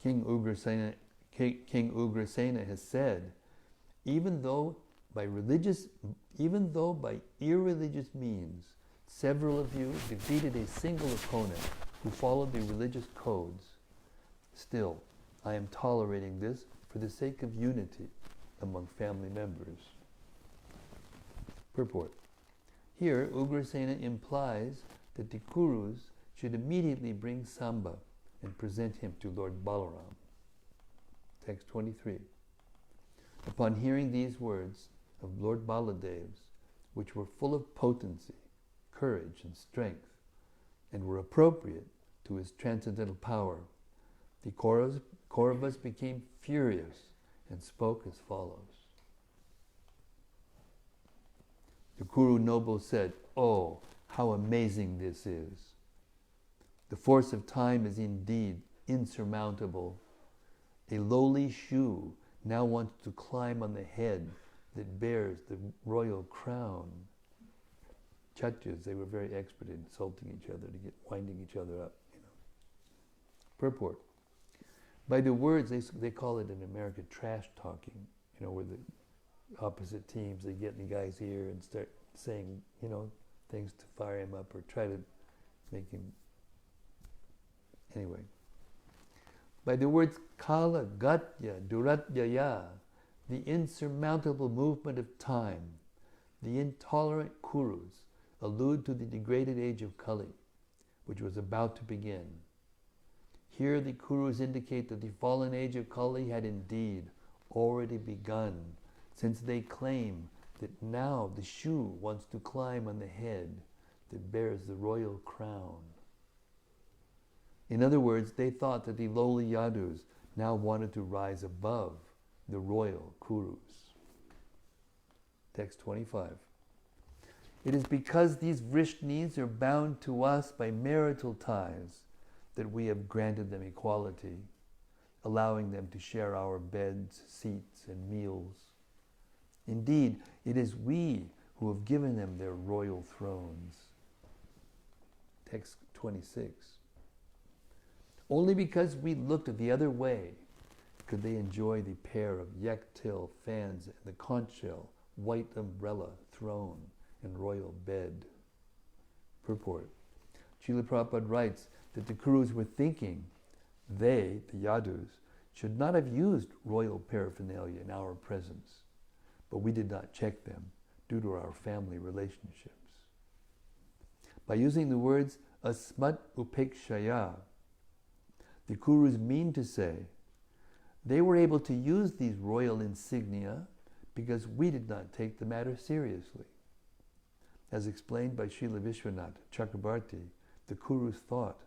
King Ugrasena has said, even though by irreligious means, several of you defeated a single opponent who followed the religious codes, still, I am tolerating this for the sake of unity among family members. Purport. Here, Ugrasena implies that the Kurus should immediately bring Samba and present him to Lord Balaram. Text 23. Upon hearing these words of Lord Baladev's, which were full of potency, courage, and strength, and were appropriate to his transcendental power, the Kauravas became furious and spoke as follows. The Kuru noble said, "Oh, how amazing this is! The force of time is indeed insurmountable. A lowly shoe now wants to climb on the head that bears the royal crown." Chatyas, they were very expert in insulting each other, winding each other up. Purport. By the words, they call it in America trash talking, where the opposite teams, they get in the guy's ear and start saying, things to fire him up or try to make him... Anyway. By the words kala, gatya, duratyaya, the insurmountable movement of time, the intolerant Kurus allude to the degraded age of Kali, which was about to begin. Here the Kurus indicate that the fallen age of Kali had indeed already begun, since they claim that now the shoe wants to climb on the head that bears the royal crown. In other words, they thought that the lowly Yadus now wanted to rise above the royal Kurus. Text 25. It is because these Vrishnis are bound to us by marital ties that we have granted them equality, allowing them to share our beds, seats, and meals. Indeed, it is we who have given them their royal thrones. Text 26. Only because we looked the other way could they enjoy the pair of yaktil fans and the conch shell, white umbrella, throne, and royal bed. Purport. Srila Prabhupada writes that the Kurus were thinking they, the Yadus, should not have used royal paraphernalia in our presence, but we did not check them due to our family relationships. By using the words asmat upekshaya, the Kurus mean to say they were able to use these royal insignia because we did not take the matter seriously. As explained by Srila Vishwanath Chakrabarti, the Kurus thought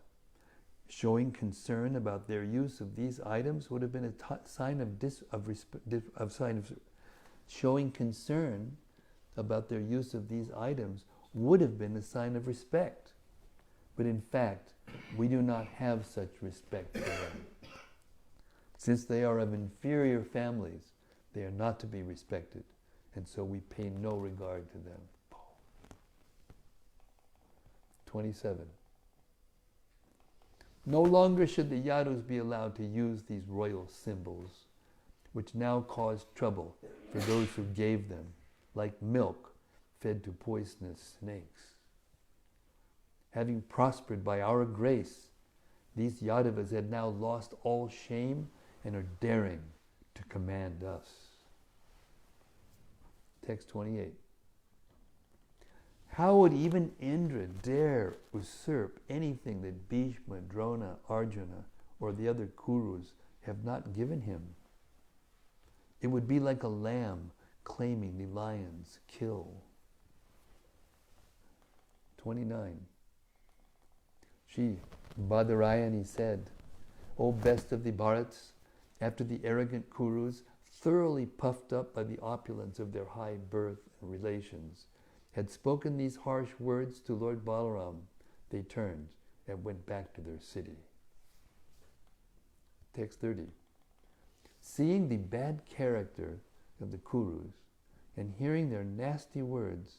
showing concern about their use of these items would have been a sign of showing concern about their use of these items would have been a sign of respect. But in fact, we do not have such respect for them. Since they are of inferior families, they are not to be respected, and so we pay no regard to them. 27. No longer should the Yadus be allowed to use these royal symbols, which now cause trouble for those who gave them, like milk fed to poisonous snakes. Having prospered by our grace, these Yadavas had now lost all shame and are daring to command us. Text 28. How would even Indra dare usurp anything that Bhishma, Drona, Arjuna, or the other Kurus have not given him? It would be like a lamb claiming the lion's kill. 29. She, Badarayani, said, O best of the Bharats, after the arrogant Kurus, thoroughly puffed up by the opulence of their high birth and relations, had spoken these harsh words to Lord Balaram, they turned and went back to their city. Text 30. Seeing the bad character of the Kurus and hearing their nasty words,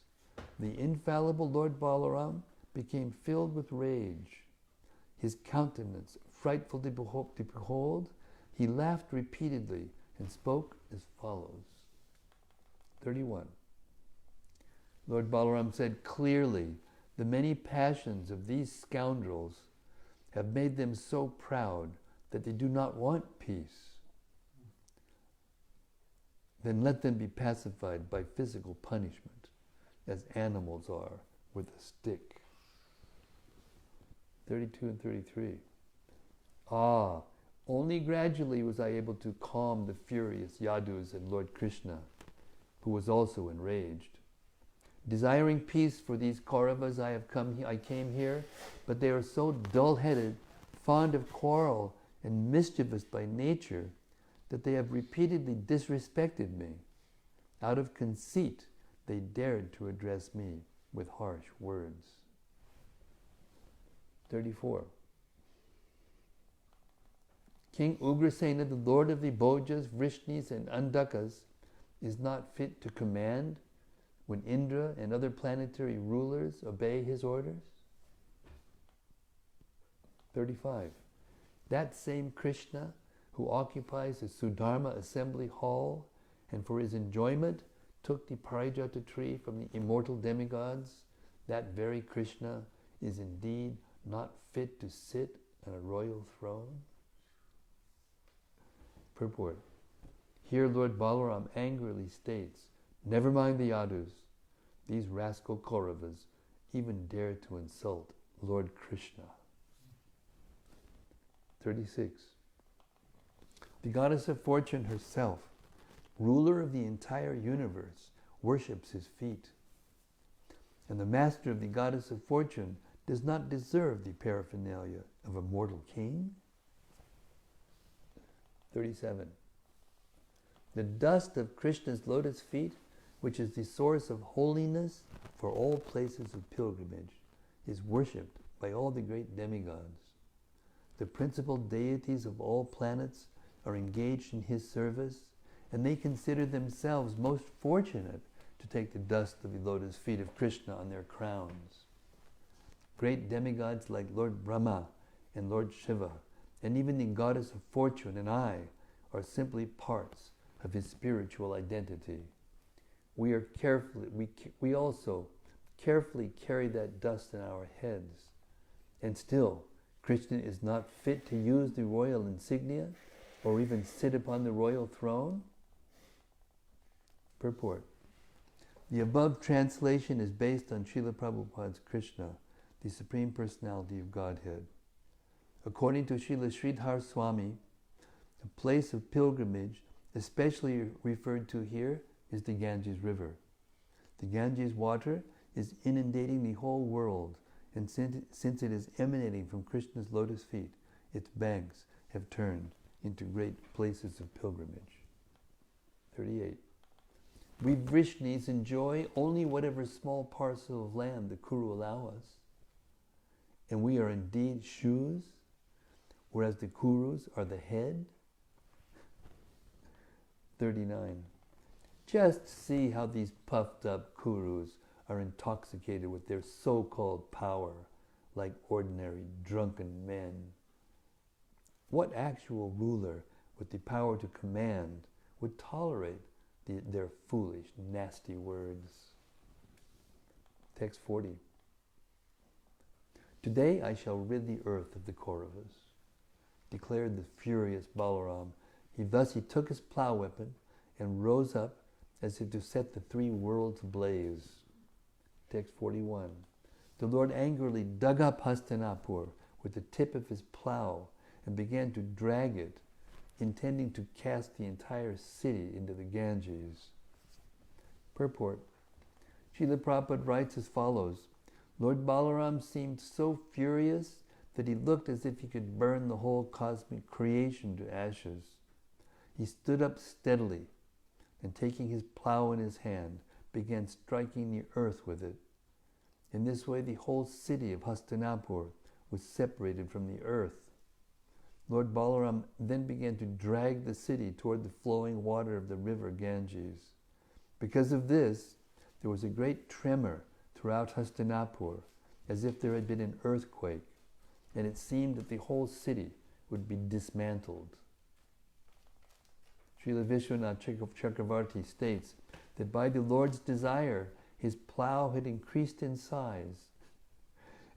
the infallible Lord Balaram became filled with rage. His countenance frightful to behold, he laughed repeatedly and spoke as follows. 31. Lord Balaram said, clearly, the many passions of these scoundrels have made them so proud that they do not want peace. Then let them be pacified by physical punishment, as animals are with a stick. 32 and 33. Ah, only gradually was I able to calm the furious Yadus and Lord Krishna, who was also enraged. Desiring peace for these Kauravas, I came here, but they are so dull-headed, fond of quarrel, and mischievous by nature, that they have repeatedly disrespected me. Out of conceit, they dared to address me with harsh words. 34. King Ugrasena, the lord of the Bhojas, Vrishnis, and Andakas, is not fit to command when Indra and other planetary rulers obey his orders? 35. That same Krishna who occupies the Sudharma assembly hall and for his enjoyment took the Parijata tree from the immortal demigods, that very Krishna is indeed not fit to sit on a royal throne? Purport. Here Lord Balaram angrily states, never mind the Yadus, these rascal Kauravas even dare to insult Lord Krishna. 36. The goddess of fortune herself, ruler of the entire universe, worships his feet. And the master of the goddess of fortune does not deserve the paraphernalia of a mortal king? 37. The dust of Krishna's lotus feet, which is the source of holiness for all places of pilgrimage, is worshipped by all the great demigods. The principal deities of all planets are engaged in his service, and they consider themselves most fortunate to take the dust of the lotus feet of Krishna on their crowns. Great demigods like Lord Brahma and Lord Shiva, and even the goddess of fortune and I, are simply parts of his spiritual identity. We also carefully carry that dust in our heads, and still Krishna is not fit to use the royal insignia or even sit upon the royal throne? Purport. The above translation is based on Srila Prabhupada's Krishna, the Supreme Personality of Godhead. According to Srila Sridhar Swami, a place of pilgrimage, especially referred to here, is the Ganges River. The Ganges water is inundating the whole world, and since it is emanating from Krishna's lotus feet, its banks have turned into great places of pilgrimage. 38. We Vrishnis enjoy only whatever small parcel of land the Kuru allow us, and we are indeed shoes, whereas the Kurus are the head. 39. Just see how these puffed up Kurus are intoxicated with their so-called power, like ordinary drunken men. What actual ruler with the power to command would tolerate their foolish, nasty words? Text 40. Today I shall rid the earth of the Kauravas, declared the furious Balaram. He took his plow weapon and rose up as if to set the three worlds ablaze. Text 41. The Lord angrily dug up Hastinapur with the tip of his plow and began to drag it, intending to cast the entire city into the Ganges. Purport. Srila Prabhupada writes as follows: Lord Balaram seemed so furious that he looked as if he could burn the whole cosmic creation to ashes. He stood up steadily and, taking his plow in his hand, began striking the earth with it. In this way, the whole city of Hastinapur was separated from the earth. Lord Balaram then began to drag the city toward the flowing water of the river Ganges. Because of this, there was a great tremor throughout Hastinapur, as if there had been an earthquake, and it seemed that the whole city would be dismantled. Srila Vishwanath Chakravarti states that by the Lord's desire, his plow had increased in size,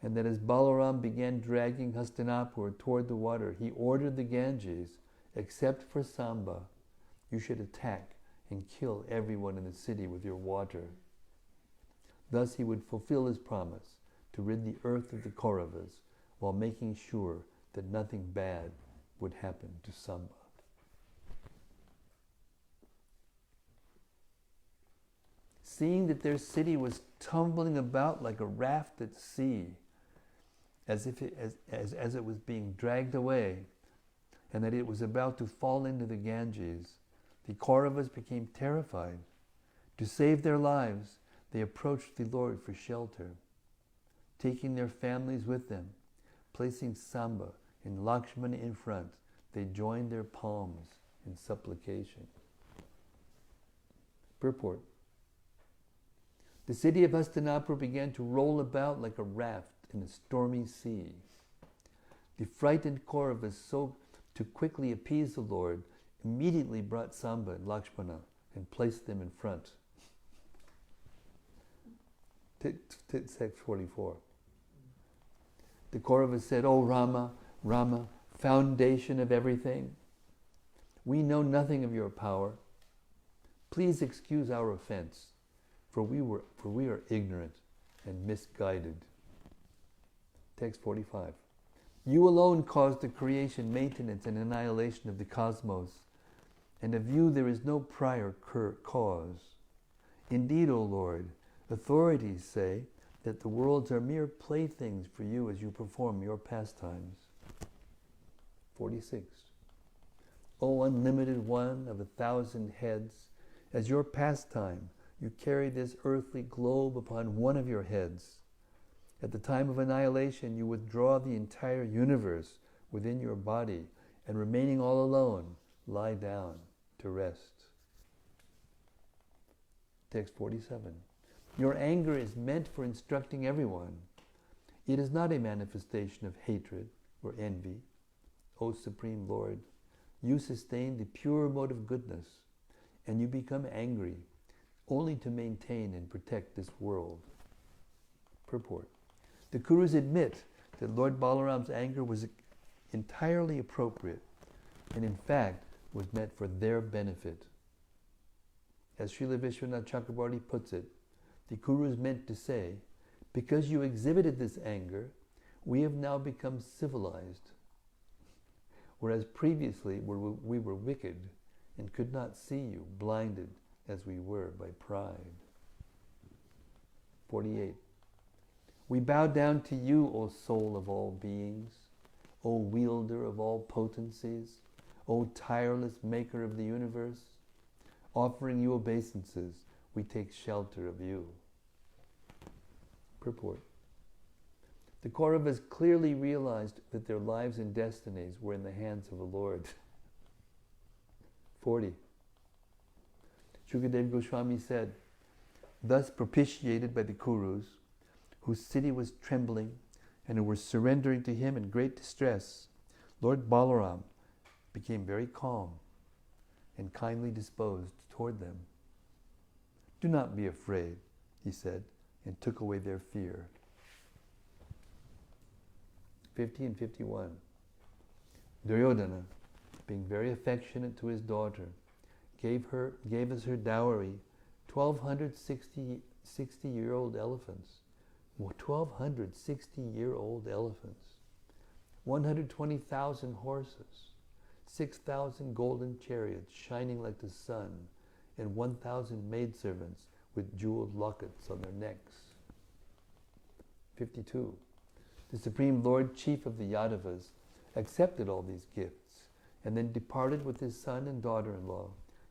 and that as Balaram began dragging Hastinapur toward the water, he ordered the Ganges, except for Samba, you should attack and kill everyone in the city with your water. Thus he would fulfill his promise to rid the earth of the Kauravas while making sure that nothing bad would happen to Samba. Seeing that their city was tumbling about like a raft at sea, as it was being dragged away, and that it was about to fall into the Ganges, the Kauravas became terrified. To save their lives, they approached the Lord for shelter. Taking their families with them, placing Samba and Lakshmana in front, they joined their palms in supplication. Purport. The city of Hastinapur began to roll about like a raft in a stormy sea. The frightened Kauravas, so to quickly appease the Lord, immediately brought Samba and Lakshmana and placed them in front. Text 44. The Kauravas said, "O Rama, Rama, foundation of everything, we know nothing of your power. Please excuse our offense, for we are ignorant and misguided." Text 45. You alone caused the creation, maintenance, and annihilation of the cosmos, and of you there is no prior cause. Indeed, O Lord, authorities say that the worlds are mere playthings for you as you perform your pastimes. 46. O unlimited one of 1,000 heads, as your pastime, you carry this earthly globe upon one of your heads. At the time of annihilation, you withdraw the entire universe within your body, and remaining all alone, lie down to rest. Text 47. Your anger is meant for instructing everyone. It is not a manifestation of hatred or envy. O Supreme Lord, you sustain the pure mode of goodness, and you become angry only to maintain and protect this world. Purport. The Kurus admit that Lord Balaram's anger was entirely appropriate, and in fact was meant for their benefit. As Srila Vishwanath Chakravarti puts it, the Kurus meant to say, because you exhibited this anger, we have now become civilized, whereas previously we were wicked and could not see you, blinded as we were by pride. 48. We bow down to you, O soul of all beings, O wielder of all potencies, O tireless maker of the universe. Offering you obeisances, we take shelter of you. Purport. The Kauravas clearly realized that their lives and destinies were in the hands of the Lord. 40. Shukadev Goswami said, thus propitiated by the Kurus, whose city was trembling and who were surrendering to him in great distress, Lord Balaram became very calm and kindly disposed toward them. Do not be afraid, he said, and took away their fear. 50 and 51. Duryodhana, being very affectionate to his daughter, gave us her dowry 1,260 60-year-old elephants. 1,200 60-year-old elephants. 120,000 horses. 6,000 golden chariots shining like the sun, and 1,000 maidservants with jeweled lockets on their necks. 52. The Supreme Lord Chief of the Yadavas accepted all these gifts and then departed with his son and daughter-in-law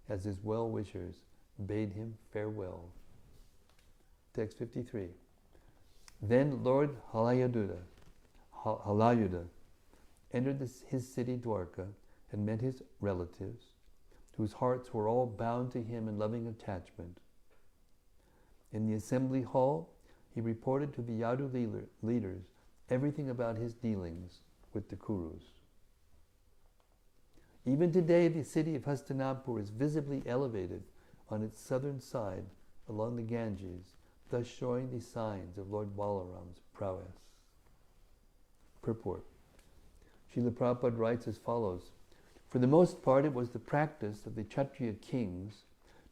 as his well-wishers bade him farewell. Text 53. Then Lord Halayuda entered his city Dwarka and met his relatives, whose hearts were all bound to him in loving attachment. In the assembly hall, he reported to the Yadu leaders everything about his dealings with the Kurus. Even today, the city of Hastinapur is visibly elevated on its southern side along the Ganges, thus showing the signs of Lord Balaram's prowess. Purport. Srila Prabhupada writes as follows: for the most part, it was the practice of the Kshatriya kings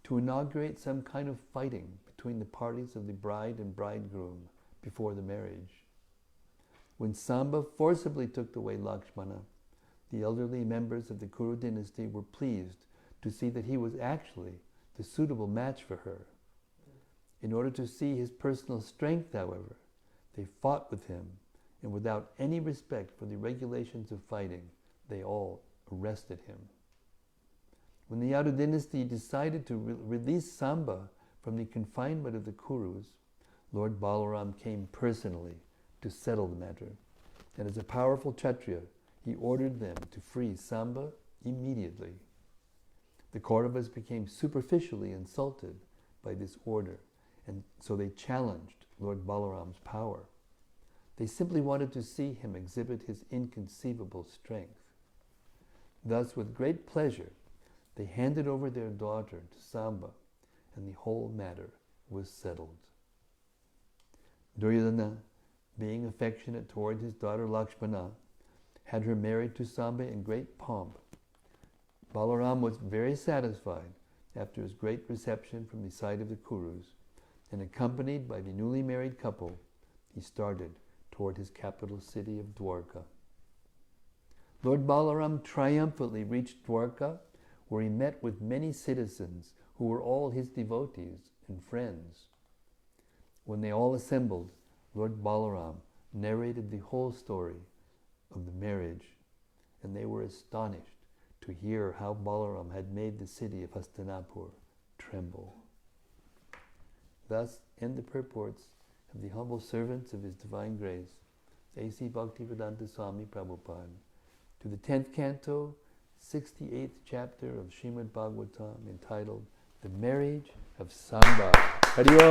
to inaugurate some kind of fighting between the parties of the bride and bridegroom before the marriage. When Samba forcibly took away Lakshmana, the elderly members of the Kuru dynasty were pleased to see that he was actually the suitable match for her. In order to see his personal strength, however, they fought with him, and without any respect for the regulations of fighting, they all arrested him. When the Yadu dynasty decided to release Samba from the confinement of the Kurus, Lord Balaram came personally to settle the matter, and as a powerful Kshatriya, he ordered them to free Samba immediately. The Kauravas became superficially insulted by this order, and so they challenged Lord Balaram's power. They simply wanted to see him exhibit his inconceivable strength. Thus, with great pleasure, they handed over their daughter to Samba, and the whole matter was settled. Duryodhana, being affectionate toward his daughter Lakshmana, had her married to Samba in great pomp. Balaram was very satisfied after his great reception from the side of the Kurus, and accompanied by the newly married couple, he started toward his capital city of Dwarka. Lord Balaram triumphantly reached Dwarka, where he met with many citizens who were all his devotees and friends. When they all assembled, Lord Balaram narrated the whole story of the marriage, and they were astonished to hear how Balaram had made the city of Hastinapur tremble. Thus end the purports of the humble servants of His Divine Grace, A.C. Bhaktivedanta Swami Prabhupada, to the 10th canto, 68th chapter of Srimad-Bhagavatam, entitled The Marriage of Samba. Hari-o!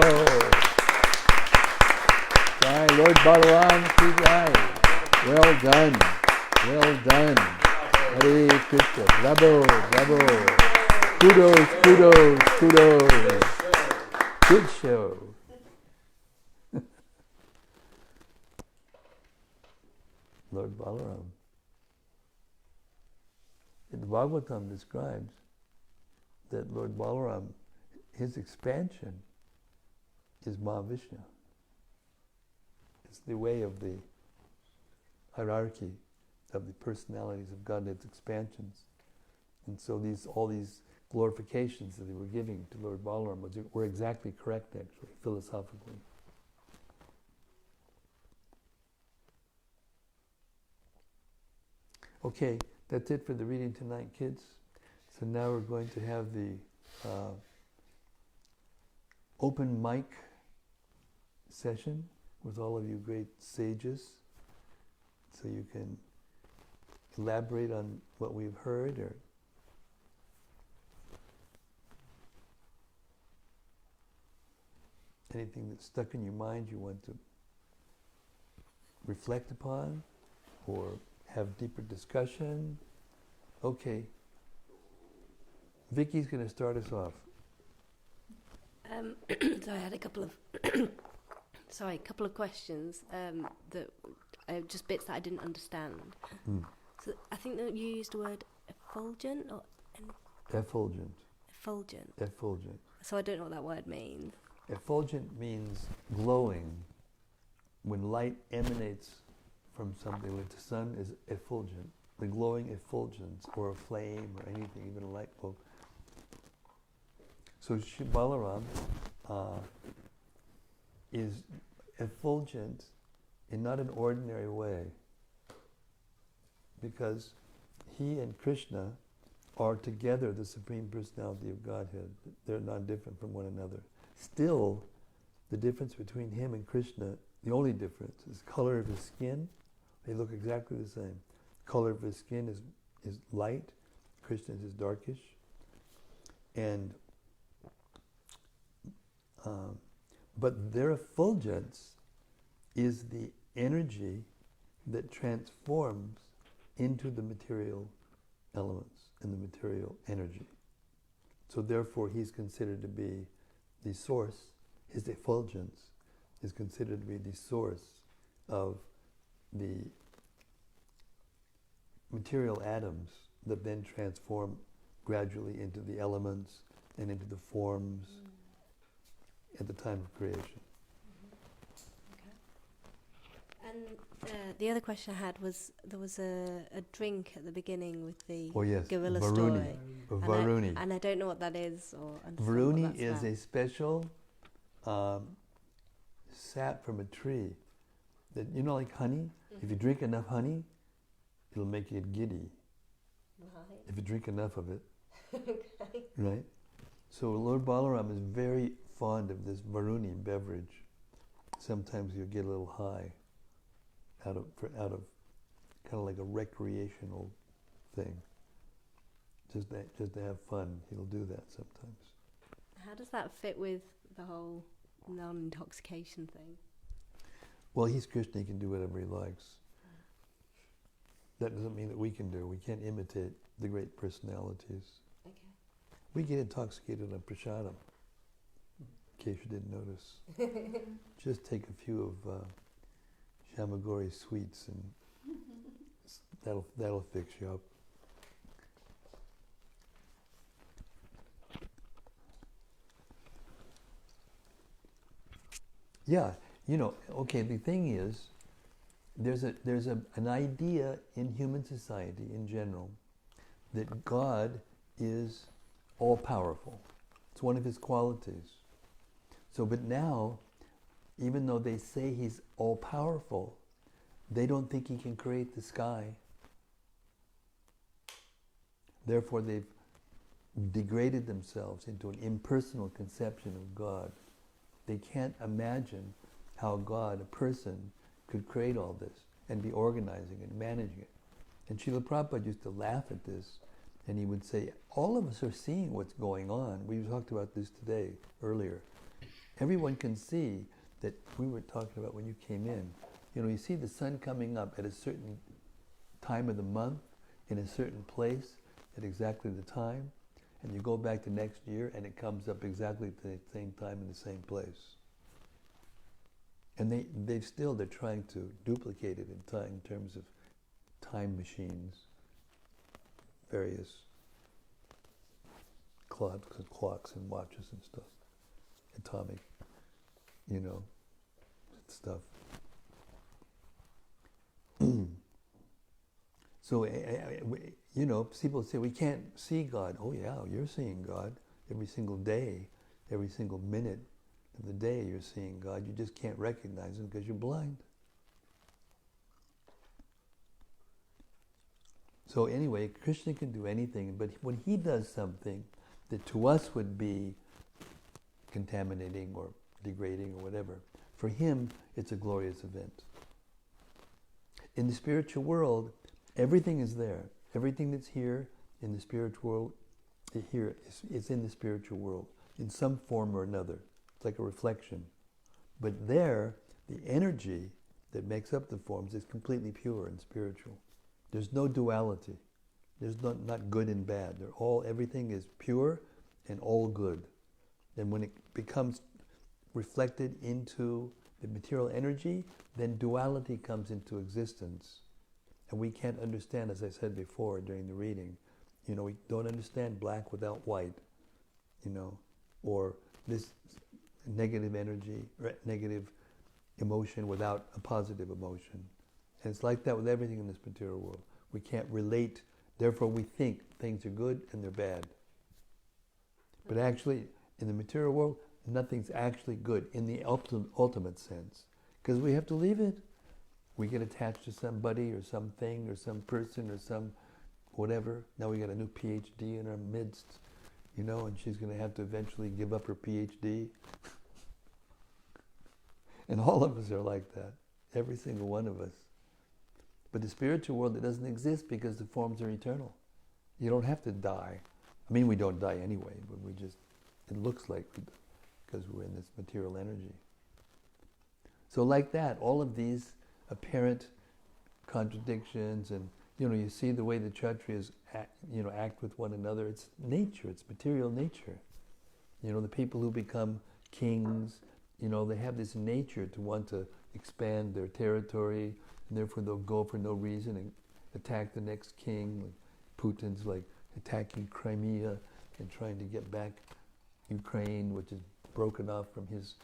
Jai, Lord Balaram ki jai. Well done, well done. Hare Krishna, bravo, bravo. Kudos, kudos, kudos. Good show. Lord Balaram. The Bhagavatam describes that Lord Balaram, his expansion is Mahavishnu. It's the way of the hierarchy of the personalities of Godhead's expansions. And so all these glorifications that they were giving to Lord Balaram were exactly correct, actually, philosophically. Okay, that's it for the reading tonight, kids. So now we're going to have the open mic session with all of you great sages, so you can elaborate on what we've heard, or anything that's stuck in your mind you want to reflect upon or have deeper discussion. Okay. Vicky's going to start us off. So I had a couple of questions that just bits that I didn't understand. So I think that you used the word effulgent or Effulgent. effulgent. Effulgent. So I don't know what that word means. Effulgent means glowing. When light emanates from something, like the sun is effulgent, the glowing effulgence, or a flame, or anything, even a light bulb. So Balaram is effulgent in not an ordinary way, because he and Krishna are together the Supreme Personality of Godhead. They're not different from one another. Still, the difference between him and Krishna, the only difference, is the color of his skin. They look exactly the same. The color of his skin is light. Krishna's is darkish. And but their effulgence is the energy that transforms into the material elements and the material energy. So therefore he's considered to be the source, his effulgence is considered to be the source of the material atoms that then transform gradually into the elements and into the forms at the time of creation. And the other question I had was, there was a drink at the beginning with the gorilla Varuni. story. Varuni. And I don't know what that is or understand Varuni what that's is about. a special sap from a tree that, you know, like honey? If you drink enough honey, it'll make you giddy. Right. If you drink enough of it. Okay. Right? So Lord Balaram is very fond of this Varuni beverage. Sometimes you'll get a little high out of kind of like a recreational thing. Just to have fun, he'll do that sometimes. How does that fit with the whole non-intoxication thing? Well, he's Krishna, he can do whatever he likes. That doesn't mean that we can do. We can't imitate the great personalities. Okay. We get intoxicated on prasadam, in case you didn't notice. Just take a few of Shamagori sweets and that'll fix you up. Yeah, you know, okay, the thing is, there's an idea in human society in general that God is all-powerful. It's one of his qualities. So, but now, even though they say he's all-powerful, they don't think he can create the sky. Therefore, they've degraded themselves into an impersonal conception of God. They can't imagine how God, a person, could create all this and be organizing and managing it. And Srila Prabhupada used to laugh at this, and he would say, all of us are seeing what's going on. We talked about this today, earlier. Everyone can see that we were talking about when you came in. You know, you see the sun coming up at a certain time of the month, in a certain place, at exactly the time, and you go back to next year and it comes up exactly at the same time in the same place. And they're trying to duplicate it in terms of time machines, various clocks and watches and stuff, atomic, you know, stuff. So, you know, people say, we can't see God. Oh yeah, you're seeing God every single day, every single minute of the day you're seeing God. You just can't recognize him because you're blind. So anyway, Krishna can do anything, but when he does something that to us would be contaminating or degrading or whatever, for him it's a glorious event. In the spiritual world, everything is there. Everything that's here in the spiritual world, it's in the spiritual world in some form or another. It's like a reflection. But there, the energy that makes up the forms is completely pure and spiritual. There's no duality. There's not good and bad. Everything is pure and all good. And when it becomes reflected into the material energy, then duality comes into existence. And we can't understand, as I said before during the reading, you know, we don't understand black without white, you know, or this negative energy, negative emotion without a positive emotion. And it's like that with everything in this material world. We can't relate, therefore we think things are good and they're bad. But actually, in the material world, nothing's actually good in the ultimate sense. Because we have to leave it. We get attached to somebody or something or some person or some whatever. Now we got a new PhD in our midst, and she's going to have to eventually give up her PhD. And all of us are like that. Every single one of us. But the spiritual world, it doesn't exist because the forms are eternal. You don't have to die. I mean, we don't die anyway, but it looks like because we're in this material energy. So like that, all of these apparent contradictions and, you see the way the Kshatriyas act with one another. It's nature, it's material nature. The people who become kings, they have this nature to want to expand their territory, and therefore they'll go for no reason and attack the next king. Like Putin's like attacking Crimea and trying to get back Ukraine, which is broken off from his,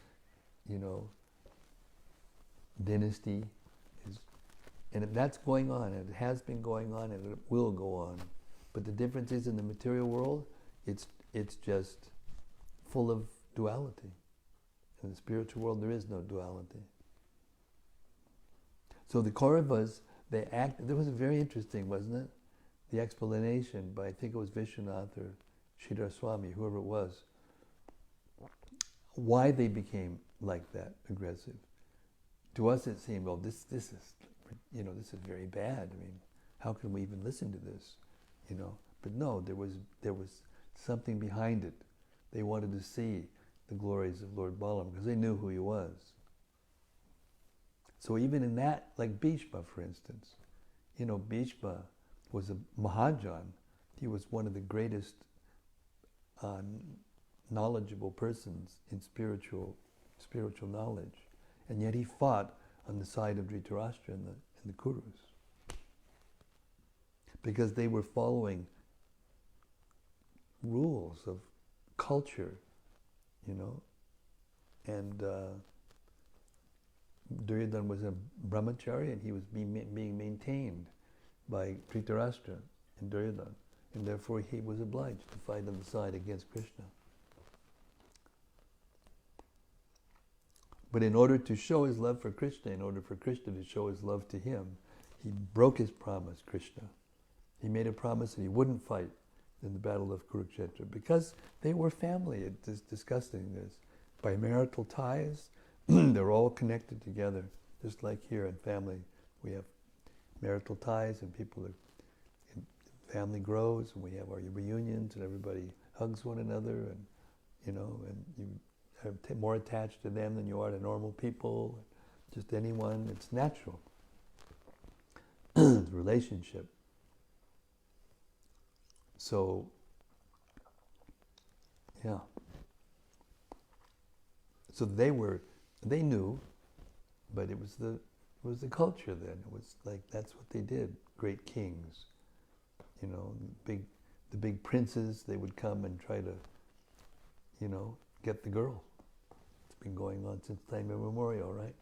dynasty. And that's going on, and it has been going on, and it will go on. But the difference is in the material world, it's just full of duality. In the spiritual world, there is no duality. So the Kauravas, they act, that was very interesting, wasn't it? The explanation by, I think it was Vishwanath or Sridhar Swami, whoever it was, why they became like that, aggressive. To us it seemed, this is, this is very bad. I mean, how can we even listen to this? But no, there was something behind it. They wanted to see the glories of Lord Balarama because they knew who he was. So even in that, like Bhishma, for instance, Bhishma was a Mahajan. He was one of the greatest knowledgeable persons in spiritual knowledge. And yet he fought on the side of Dhritarashtra and the Kurus. Because they were following rules of culture, And Duryodhana was a brahmachari and he was being maintained by Dhritarashtra and Duryodhana. And therefore he was obliged to fight on the side against Krishna. But in order to show his love for Krishna, in order for Krishna to show his love to him, he broke his promise, Krishna. He made a promise that he wouldn't fight in the battle of Kurukshetra because they were family. It's discussing this. By marital ties, they're all connected together. Just like here in family, we have marital ties and family grows and we have our reunions and everybody hugs one another and, and you are more attached to them than you are to normal people, just anyone. It's natural. It's a relationship. So, yeah. So they knew, but it was the culture then. It was like that's what they did. Great kings, the big princes. They would come and try to, get the girl. It's been going on since time immemorial, right?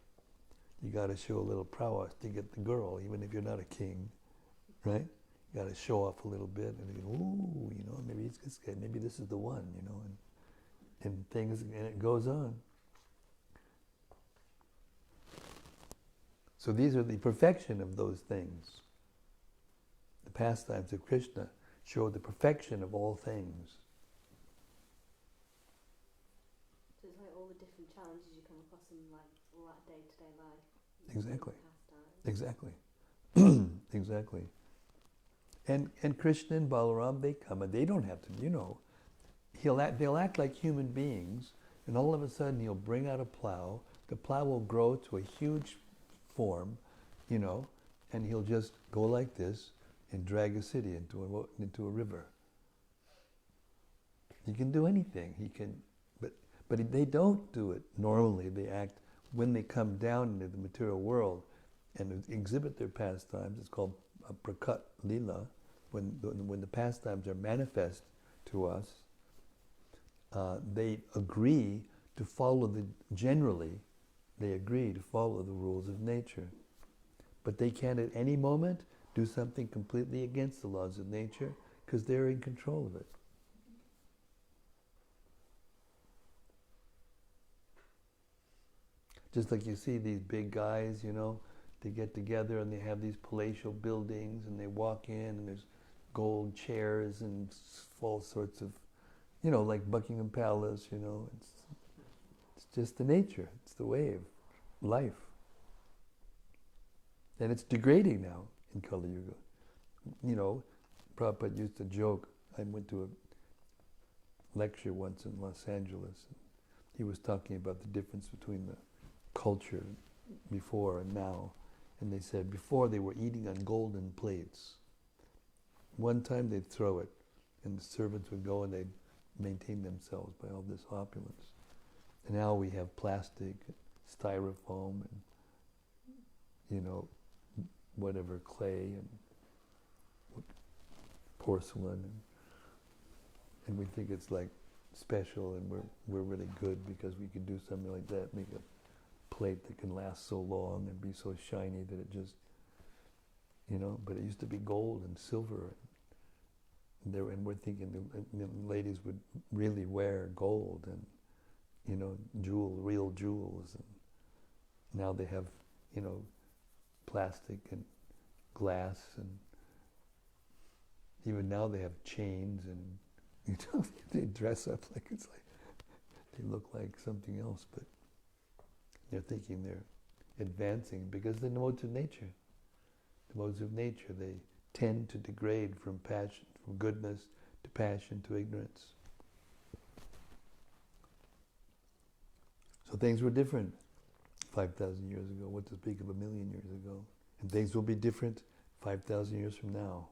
You got to show a little prowess to get the girl, even if you're not a king, right? You got to show off a little bit, and you go, ooh, maybe it's this guy, maybe this is the one, and it goes on. So these are the perfection of those things. The pastimes of Krishna show the perfection of all things. So it's like all the different challenges you come across in all that day-to-day life. Exactly. Exactly. And Krishna and Balarama, they come and they don't have to, they'll act like human beings, and all of a sudden he'll bring out a plow. The plow will grow to a huge form, and he'll just go like this and drag a city into a river. He can do anything. But they don't do it normally. They act when they come down into the material world and exhibit their pastimes. It's called a prakat lila. When the pastimes are manifest to us, they agree to follow generally, they agree to follow the rules of nature. But they can at any moment do something completely against the laws of nature because they're in control of it. Just like you see these big guys, they get together and they have these palatial buildings and they walk in and there's gold chairs and all sorts of, like Buckingham Palace, it's just the nature, it's the way of life. And it's degrading now in Kali Yuga. Prabhupada used to joke. I went to a lecture once in Los Angeles. And he was talking about the difference between the culture before and now. And they said before they were eating on golden plates. One time they'd throw it and the servants would go and they'd maintain themselves by all this opulence. And now we have plastic, styrofoam, and whatever, clay and porcelain, and we think it's like special, and we're really good because we can do something like that, make a plate that can last so long and be so shiny that it just, but it used to be gold and silver, and we're thinking the ladies would really wear gold and real jewels, and now they have plastic and glass, and even now they have chains, and they dress up like they look like something else, but they're thinking they're advancing because the modes of nature. The modes of nature, they tend to degrade from passion, from goodness to passion to ignorance. So things were different 5,000 years ago, what to speak of 1,000,000 years ago. And things will be different 5,000 years from now.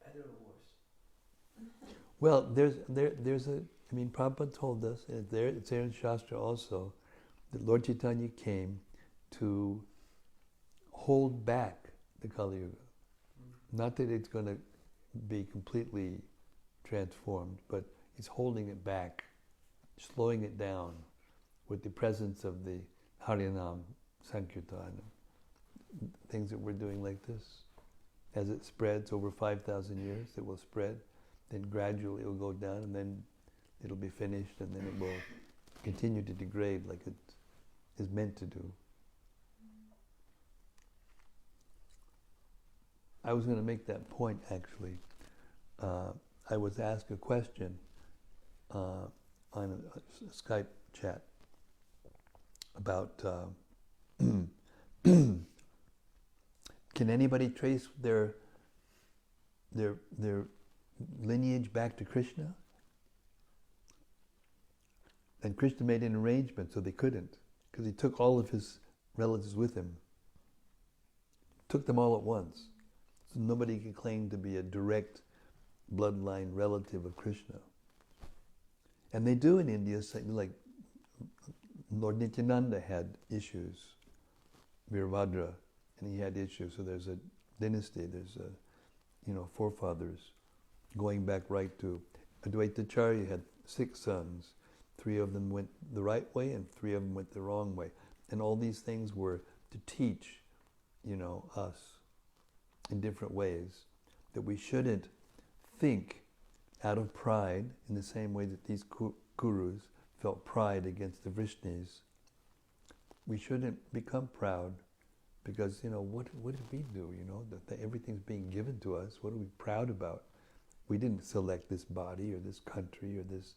Better or worse? Well, Prabhupada told us, and it's there in Shastra also, that Lord Chaitanya came to hold back the Kali Yuga. Not that it's going to be completely transformed, but he's holding it back, slowing it down with the presence of the Harinam, Sankirtan, things that we're doing like this. As it spreads over 5,000 years, it will spread, then gradually it will go down, and then it'll be finished, and then it will continue to degrade like it is meant to do. I was going to make that point, actually. I was asked a question on a Skype chat about can anybody trace their lineage back to Krishna? And Krishna made an arrangement so they couldn't, because he took all of his relatives with him. Took them all at once. So nobody could claim to be a direct bloodline relative of Krishna. And they do in India, like Lord Nityananda had issues, Virabhadra, and he had issues. So there's a dynasty, there's forefathers going back right to Advaitacharya had 6 sons. 3 of them went the right way and 3 of them went the wrong way. And all these things were to teach, us in different ways that we shouldn't think out of pride in the same way that these gurus felt pride against the Vrishnis. We shouldn't become proud because, what did we do, that everything's being given to us. What are we proud about? We didn't select this body or this country or this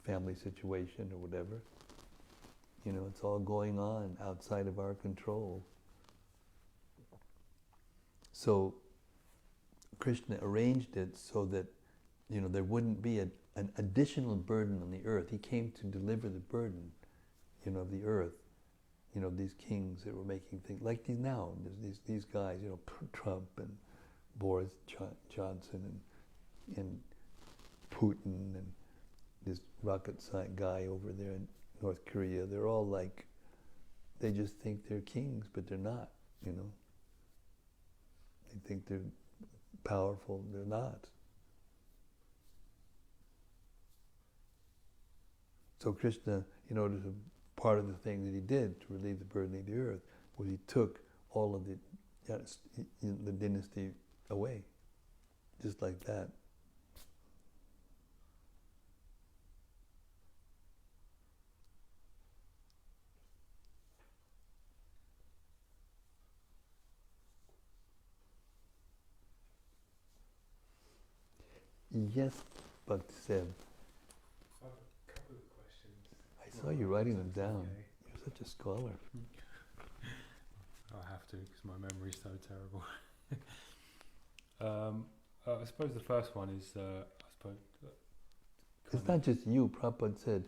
family situation or whatever. It's all going on outside of our control. So Krishna arranged it so that, there wouldn't be an additional burden on the earth. He came to deliver the burden, of the earth. These kings that were making things like these now. There's these guys, Trump and Boris Johnson and Putin and this rocket science guy over there in North Korea. They're all like, they just think they're kings, but they're not, They think they're powerful. They're not. So Krishna, in order to, part of the thing that he did to relieve the burden of the earth was he took all of the dynasty away, just like that. Yes, Bhakti Seb. I have a couple of questions. I saw you writing them down. Okay. You're such a scholar. I have to because my memory's so terrible. I suppose the first one is, It's not just you. Prabhupada said,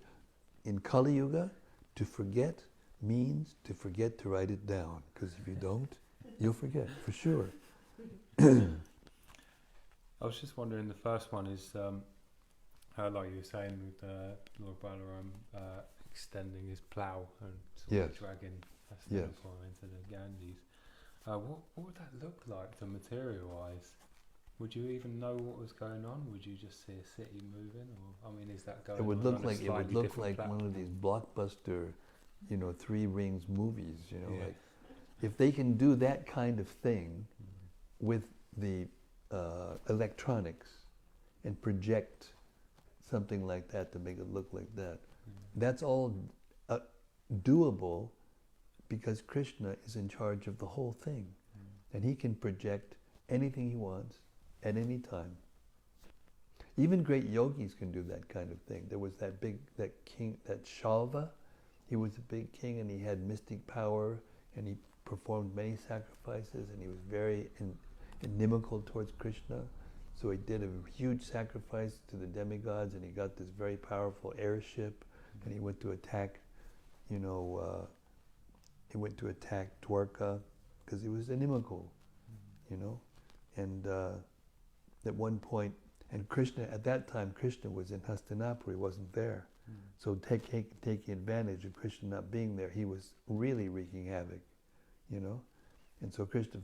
in Kali Yuga, to forget means to forget to write it down. Because if you don't, you'll forget, for sure. I was just wondering, the first one is, how, like you were saying, with Lord Balarama extending his plough and sort of dragging a snowfall into the Ganges. What would that look like to materialise? Would you even know what was going on? Would you just see a city moving, or I mean, is that going? It would on look on a like slightly different platform? one of these blockbuster, 3 rings movies. Like if they can do that kind of thing with the electronics and project something like that to make it look like that. That's all doable because Krishna is in charge of the whole thing. And he can project anything he wants at any time. Even great yogis can do that kind of thing. There was that king, that Shalva. He was a big king and he had mystic power and he performed many sacrifices and he was very inimical towards Krishna. So he did a huge sacrifice to the demigods and he got this very powerful airship and he went to attack, he went to attack Dwarka because he was inimical, And at one point, and Krishna, at that time, Krishna was in Hastinapur, he wasn't there. So taking advantage of Krishna not being there, he was really wreaking havoc, And so Krishna,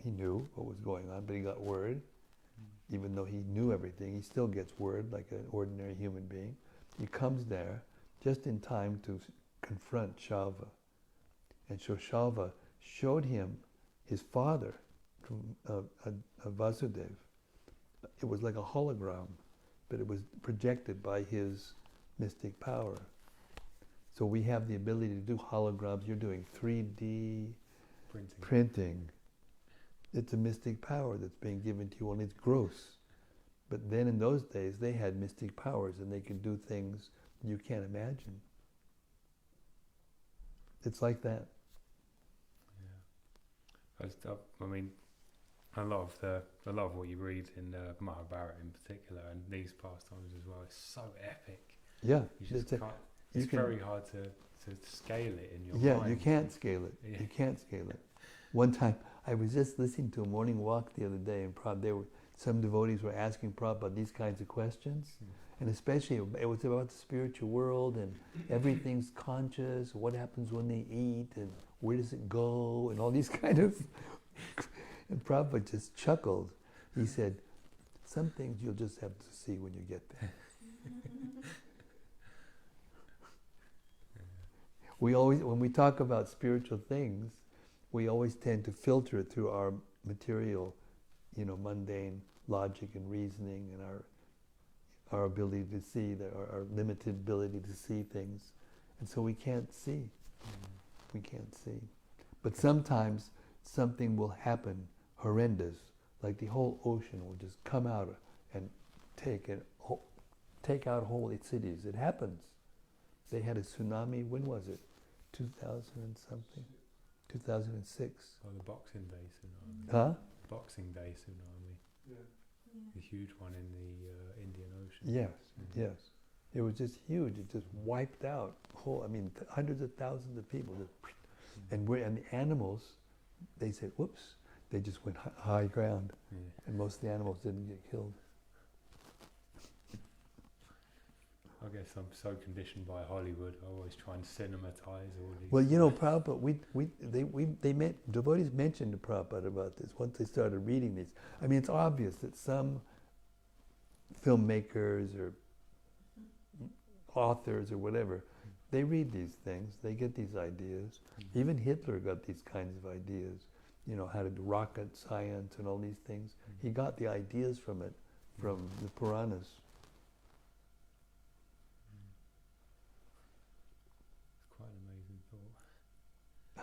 he knew what was going on, but he got word. Even though he knew everything, he still gets word like an ordinary human being. He comes there just in time to confront Shalva. And so Shalva showed him his father, Vasudev. It was like a hologram, but it was projected by his mystic power. So we have the ability to do holograms. You're doing 3D printing. It's a mystic power that's being given to you, and it's gross. But then in those days, they had mystic powers, and they could do things you can't imagine. It's like that. Yeah. I mean, a lot of what you read in Mahabharata in particular, and these pastimes as well, is so epic. Yeah. It's very hard to scale it in your mind. Yeah, you can't scale it. Yeah. You can't scale it. One time, I was just listening to a morning walk the other day, and some devotees were asking Prabhupada these kinds of questions, and especially it was about the spiritual world, and everything's conscious, what happens when they eat, and where does it go, and all these kind of... And Prabhupada just chuckled. He said, some things you'll just have to see when you get there. When we talk about spiritual things, we always tend to filter it through our material, mundane logic and reasoning and our ability to see, our limited ability to see things. And so we can't see. We can't see. But sometimes something will happen horrendous, like the whole ocean will just come out and take out whole cities. It happens. They had a tsunami, when was it? 2000 and something? 2006. Oh, the Boxing Day tsunami. Huh? Boxing Day tsunami. Yeah. The huge one in the Indian Ocean. Yes, yes. It was just huge. It just wiped out hundreds of thousands of people. And the animals, they said, whoops, they just went high ground. Yeah. And most of the animals didn't get killed. I guess I'm so conditioned by Hollywood. I always try and cinematize all these. Well, Prabhupada, devotees mentioned to Prabhupada about this once they started reading these. I mean, it's obvious that some filmmakers or authors or whatever, they read these things, they get these ideas. Even Hitler got these kinds of ideas, how to do rocket science and all these things. He got the ideas from it, from the Puranas. It's quite an amazing thought.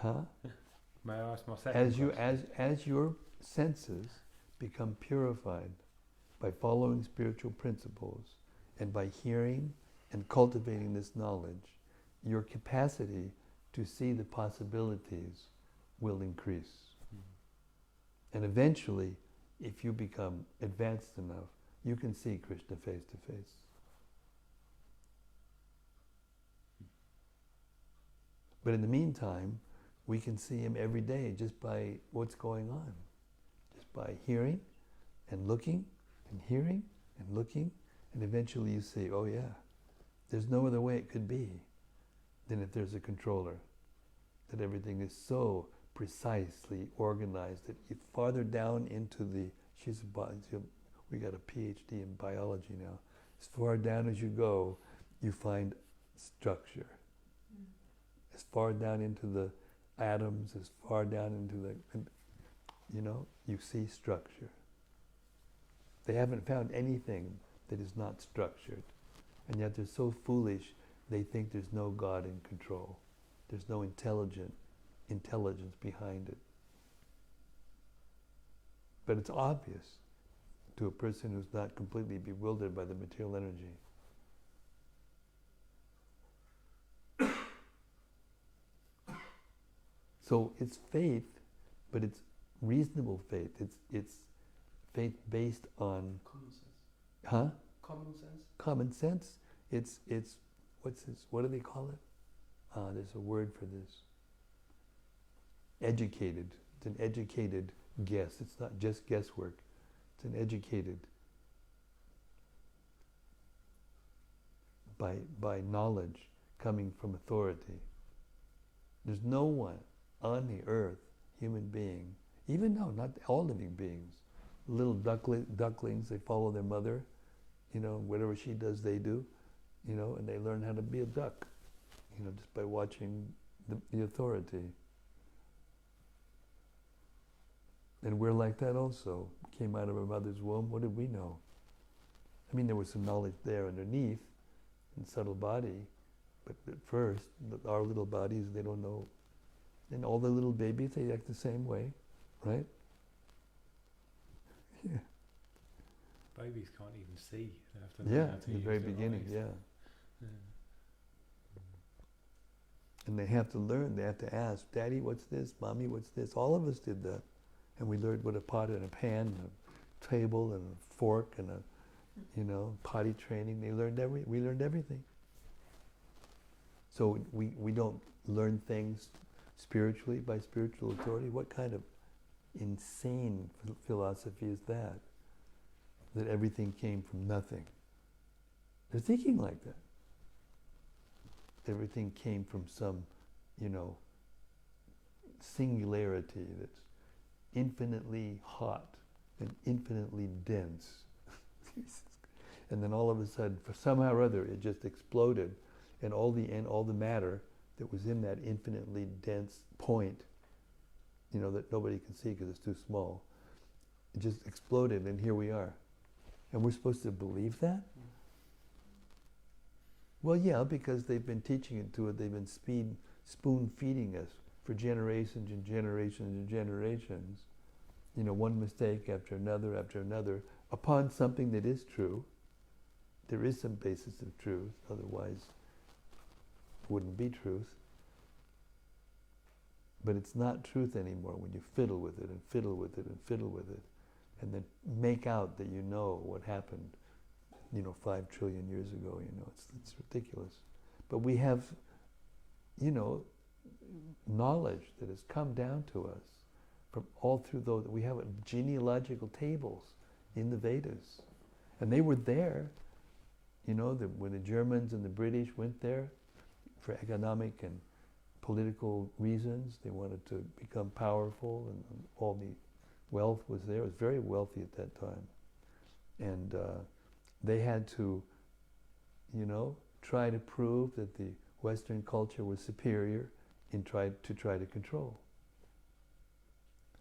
Huh? May I ask my second question? As your senses become purified by following spiritual principles and by hearing and cultivating this knowledge, your capacity to see the possibilities will increase. And eventually, if you become advanced enough, you can see Krishna face to face. But in the meantime, we can see him every day just by what's going on. Just by hearing and looking and hearing and looking, and eventually you see, oh yeah, there's no other way it could be than if there's a controller. That everything is so precisely organized that farther down into we got a PhD in biology now. As far down as you go, you find structure. As far down into the atoms, as far down into you see structure. They haven't found anything that is not structured. And yet they're so foolish, they think there's no God in control. There's no intelligence behind it. But it's obvious to a person who's not completely bewildered by the material energy. So it's faith, but it's reasonable faith. It's faith based on Common sense. Huh? Common sense. Common sense. It's what's this? What do they call it? There's a word for this. Educated. It's an educated guess. It's not just guesswork. It's an educated by knowledge coming from authority. There's no one on the earth, human being, even no, not all living beings, little ducklings, they follow their mother, whatever she does, they do, and they learn how to be a duck, just by watching the authority. And we're like that also. Came out of our mother's womb, what did we know? I mean, there was some knowledge there underneath, in subtle body, but at first, our little bodies, they don't know. And all the little babies, they act the same way, right? Yeah. Babies can't even see. They have to Yeah, learn how to in the use very their beginning, eyes. yeah. And they have to learn, they have to ask, Daddy, what's this? Mommy, what's this? All of us did that. And we learned what a pot and a pan, and a table and a fork and potty training. We learned everything. So we don't learn things spiritually by spiritual authority. What kind of insane philosophy is that? That everything came from nothing. They're thinking like that. Everything came from some, singularity that's infinitely hot and infinitely dense. And then all of a sudden, for somehow or other, it just exploded, and all the matter that was in that infinitely dense point, that nobody can see because it's too small, it just exploded, and here we are. And we're supposed to believe that? Well, yeah, because they've been teaching it to it. They've been spoon-feeding us for generations and generations and generations. One mistake after another, upon something that is true. There is some basis of truth, otherwise it wouldn't be truth. But it's not truth anymore when you fiddle with it and fiddle with it and fiddle with it, and then make out that you know what happened 5 trillion years ago, it's ridiculous. But we have, knowledge that has come down to us from all through those. We have genealogical tables in the Vedas. And they were there, You know, that when the Germans and the British went there for economic and political reasons, they wanted to become powerful, and all the wealth was there. It was very wealthy at that time. And they had to, you know, try to prove that the Western culture was superior and try to control.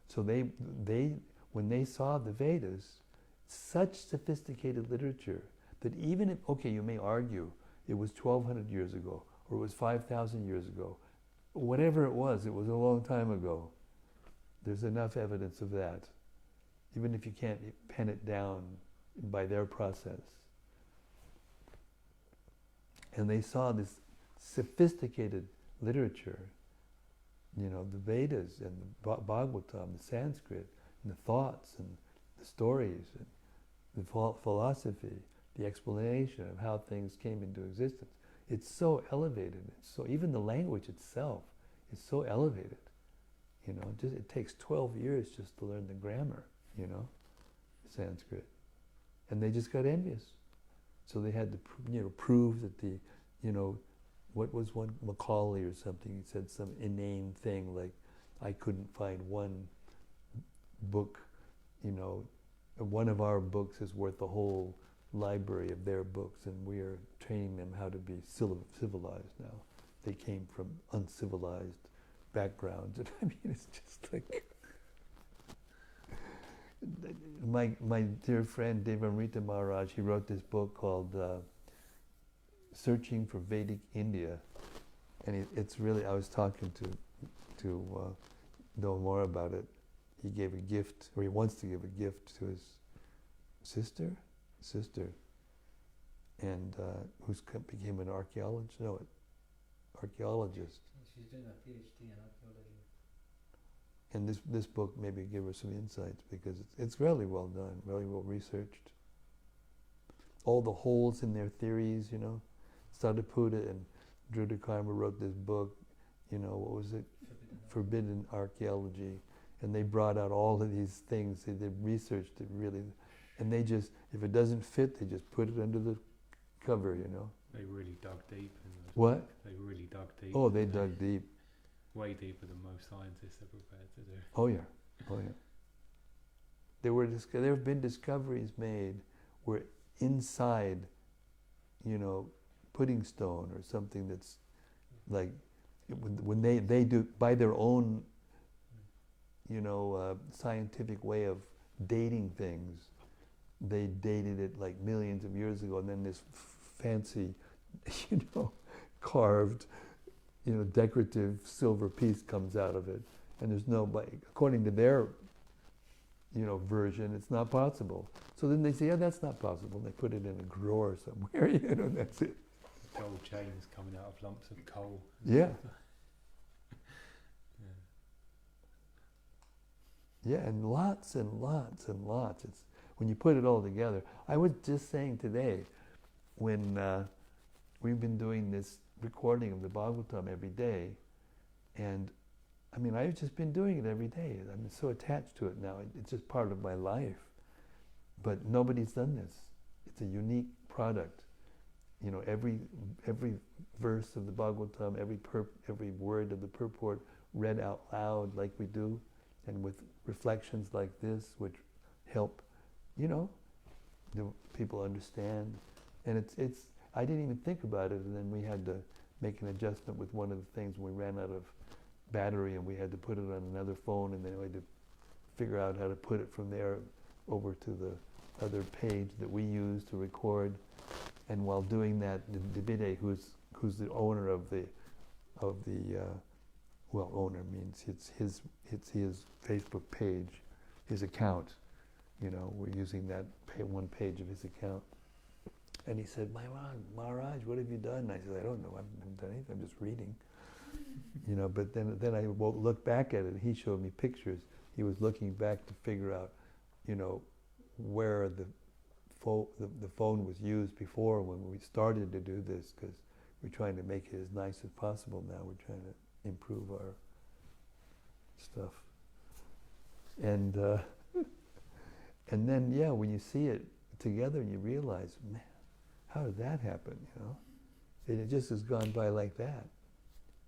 So they when they saw the Vedas, such sophisticated literature that even if, okay, you may argue it was 1,200 years ago, or it was 5,000 years ago, whatever it was a long time ago. There's enough evidence of that, even if you can't pen it down by their process. And they saw this sophisticated literature, you know, the Vedas and the Bhagavatam, the Sanskrit, and the thoughts and the stories and the philosophy, the explanation of how things came into existence. It's so elevated. It's so, even the language itself is so elevated. You know, just, it takes 12 years just to learn the grammar, you know, Sanskrit. And they just got envious. So they had to, you know, prove that the, you know, what was one, Macaulay or something, he said some inane thing like, I couldn't find one book, you know, one of our books is worth the whole library of their books, and we are training them how to be civilized now. They came from uncivilized backgrounds. And I mean, it's just like... my dear friend Devamrita Maharaj, he wrote this book called Searching for Vedic India. And it's really, I was talking to know more about it. He gave a gift, or he wants to give a gift to his sister, and who became an archaeologist. She's doing a PhD in archaeology. And this book maybe give her some insights, because it's really well done, really well researched. All the holes in their theories, you know. Sadhuputa and Drudakarma wrote this book, you know, what was it? Forbidden Archaeology. And they brought out all of these things. They researched it really. And they just, if it doesn't fit, they just put it under the cover, you know. They really dug deep. What? They really dug deep. Oh, they dug deep. Way deeper than most scientists are prepared to do. Oh yeah, oh yeah. There have been discoveries made where inside, you know, pudding stone or something that's like, when they do, by their own, you know, scientific way of dating things, they dated it like millions of years ago, and then this fancy, you know, carved, you know, decorative silver piece comes out of it. And there's no, according to their, you know, version, it's not possible. So then they say, yeah, that's not possible. They put it in a drawer somewhere, you know, that's it. Gold chains coming out of lumps of coal. Yeah. Yeah, and lots and lots and lots. It's, when you put it all together. I was just saying today, when we've been doing this recording of the Bhagavatam every day, and I mean, I've just been doing it every day. I'm so attached to it now. It's just part of my life. But nobody's done this. It's a unique product. You know, every verse of the Bhagavatam, every word of the purport read out loud like we do, and with reflections like this, which help, you know, the people understand. And it's I didn't even think about it, and then we had to make an adjustment with one of the things when we ran out of battery, and we had to put it on another phone, and then we had to figure out how to put it from there over to the other page that we use to record. And while doing that, Dvivida, who's the owner of the well, owner means it's his Facebook page, his account. You know, we're using that one page of his account. And he said, Maharaj, what have you done? I said, I don't know, I haven't done anything, I'm just reading. You know, but then I looked back at it, and he showed me pictures. He was looking back to figure out, you know, where the phone was used before when we started to do this, because we're trying to make it as nice as possible now. We're trying to improve our stuff. And and then, yeah, when you see it together and you realize, man, how did that happen, you know? And it just has gone by like that.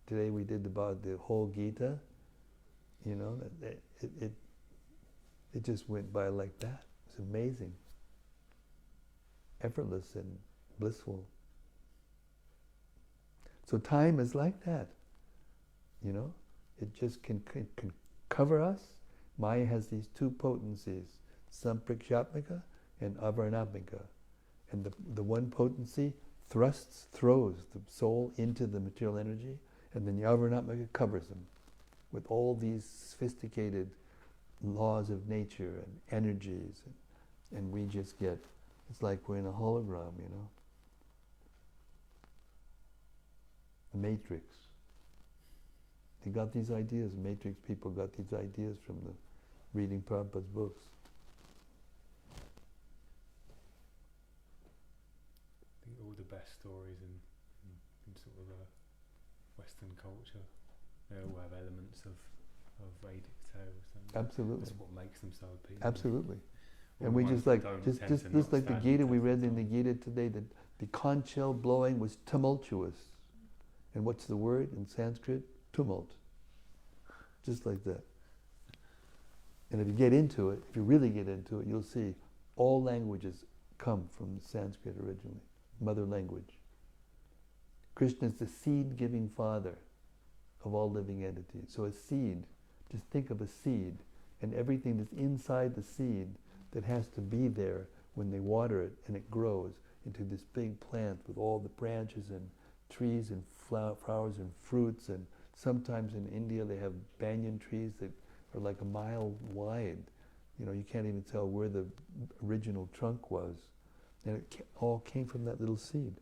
Today we did about the whole Gita, you know, it just went by like that. It's amazing. Effortless and blissful. So time is like that, you know? It just can cover us. Maya has these two potencies, Samprakshatmika and Avaranatmika. And the one potency throws the soul into the material energy, and then the Avaranatmika covers them with all these sophisticated laws of nature and energies. And we just get, it's like we're in a hologram, you know? The Matrix. They got these ideas, Matrix people got these ideas from the reading Prabhupada's books. I think all the best stories in sort of a Western culture, they all have elements of Vedic tales. And Absolutely. that's what makes them so appealing. Absolutely. All And the we ones just that like, don't just tend to not like the stand Gita, the we test read of in the time. Gita today that the conch shell blowing was tumultuous. And what's the word in Sanskrit? Tumult. Just like that. And if you get into it, if you really get into it, you'll see all languages come from Sanskrit originally, mother language. Krishna is the seed-giving father of all living entities. So a seed, just think of a seed, and everything that's inside the seed that has to be there when they water it and it grows into this big plant with all the branches and trees and flowers and fruits, and sometimes in India they have banyan trees that are like a mile wide. You know, you can't even tell where the original trunk was. And it all came from that little seed,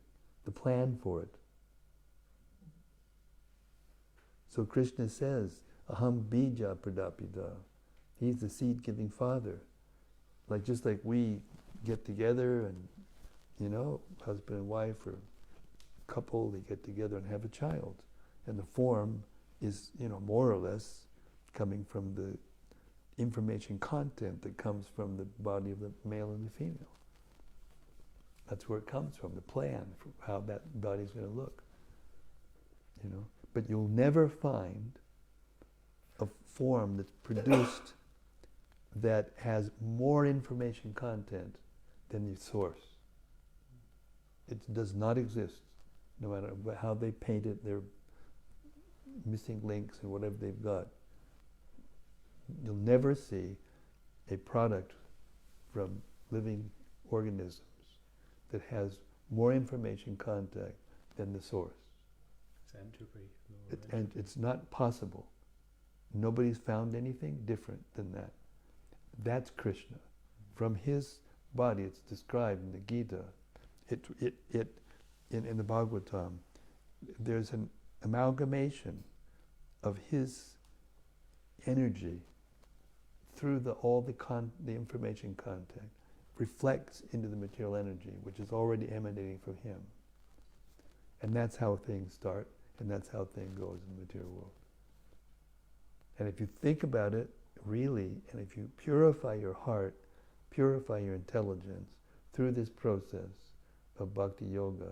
the plan for it. So Krishna says, Aham bija pradapita. He's the seed-giving father. Like just like we get together and, you know, husband and wife or couple, they get together and have a child. And the form is, you know, more or less coming from the information content that comes from the body of the male and the female. That's where it comes from, the plan for how that body's going to look. You know, but you'll never find a form that's produced that has more information content than the source. It does not exist, no matter how they paint it, their missing links and whatever they've got. You'll never see a product from living organisms that has more information content than the source. It's entropy. And it's not possible. Nobody's found anything different than that. That's Krishna. From his body, it's described in the Gita. In the Bhagavatam, there's an amalgamation of his energy through all the information content, reflects into the material energy, which is already emanating from him. And that's how things start, and that's how things goes in the material world. And if you think about it, really, and if you purify your heart, purify your intelligence through this process of bhakti yoga,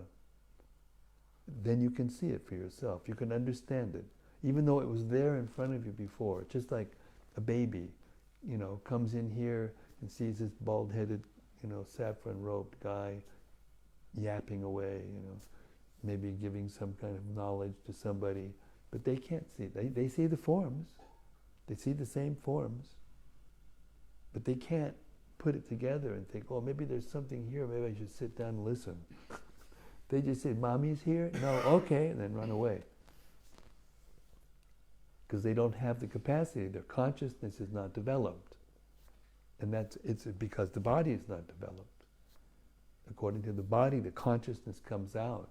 then you can see it for yourself. You can understand it. Even though it was there in front of you before, just like a baby, you know, comes in here and sees this bald-headed, you know, saffron-robed guy yapping away, you know, maybe giving some kind of knowledge to somebody, but they can't see it. They see the forms. They see the same forms, but they can't put it together and think, oh, maybe there's something here, maybe I should sit down and listen. They just say, Mommy's here? No, okay, and then run away. Because they don't have the capacity, their consciousness is not developed. And it's because the body is not developed. According to the body, the consciousness comes out.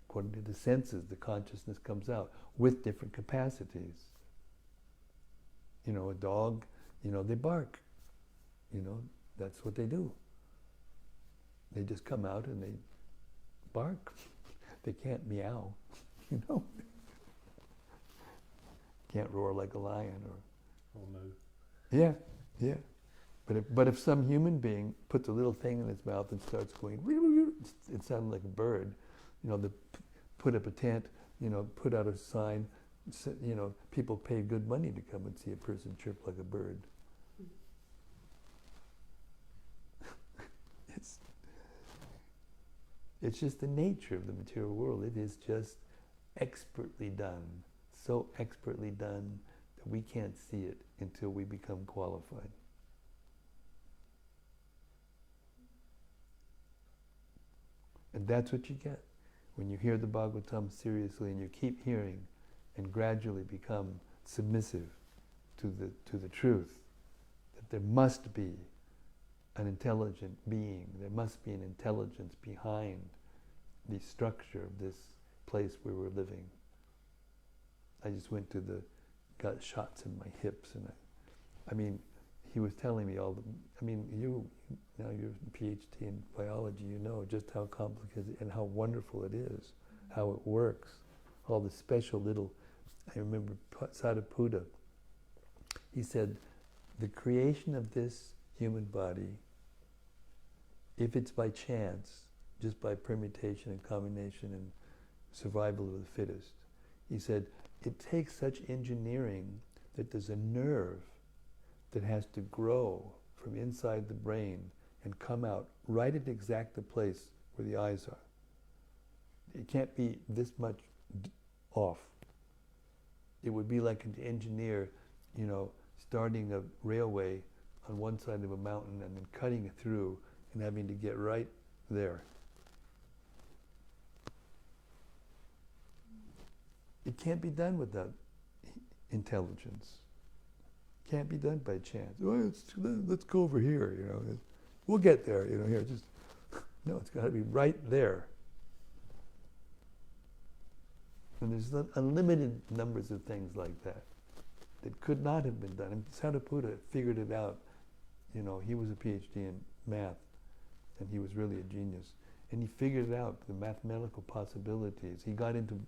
According to the senses, the consciousness comes out with different capacities. You know, a dog, you know, they bark. You know, that's what they do. They just come out and they bark. They can't meow, you know. Can't roar like a lion or moo. Yeah, yeah. But if some human being puts a little thing in his mouth and starts going, it sounded like a bird. They put up a tent, put out a sign. People pay good money to come and see a person chirp like a bird. It's just the nature of the material world. It is just expertly done, so expertly done that we can't see it until we become qualified. And that's what you get when you hear the Bhagavatam seriously and you keep hearing and gradually become submissive to the truth, that there must be an intelligent being, there must be an intelligence behind the structure of this place where we're living. I just went to got shots in my hips, and he was telling me you're a PhD in biology, just how complicated and how wonderful it is, how it works, all the special little, I remember Sadhaputta, he said, the creation of this human body, if it's by chance, just by permutation and combination and survival of the fittest, he said, it takes such engineering that there's a nerve that has to grow from inside the brain and come out right at exact the place where the eyes are. It can't be this much off. It would be like an engineer, starting a railway on one side of a mountain and then cutting it through and having to get right there. It can't be done without intelligence. It can't be done by chance. Let's go over here, We'll get there, here, just, no, it's got to be right there. And there's unlimited numbers of things like that could not have been done. And Sadhaputta figured it out. He was a PhD in math, and he was really a genius. And he figured out the mathematical possibilities. He got into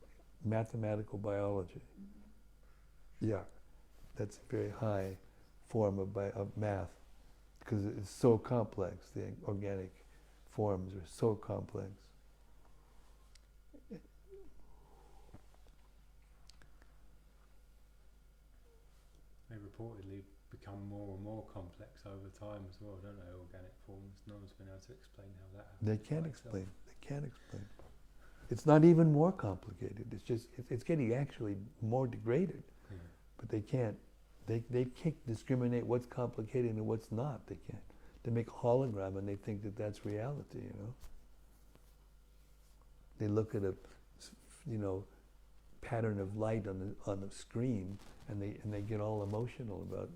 mathematical biology. Yeah, that's a very high form of math, because it's so complex. The organic forms are so complex. They reportedly become more and more complex over time as well, don't they? Organic forms. No one's been able to explain how that happens. They can't explain. They can't explain. It's not even more complicated. It's just it's getting actually more degraded. Yeah. But they can't. They can't discriminate what's complicated and what's not. They can't. They make a hologram and they think that that's reality. They look at a pattern of light on the screen and they get all emotional about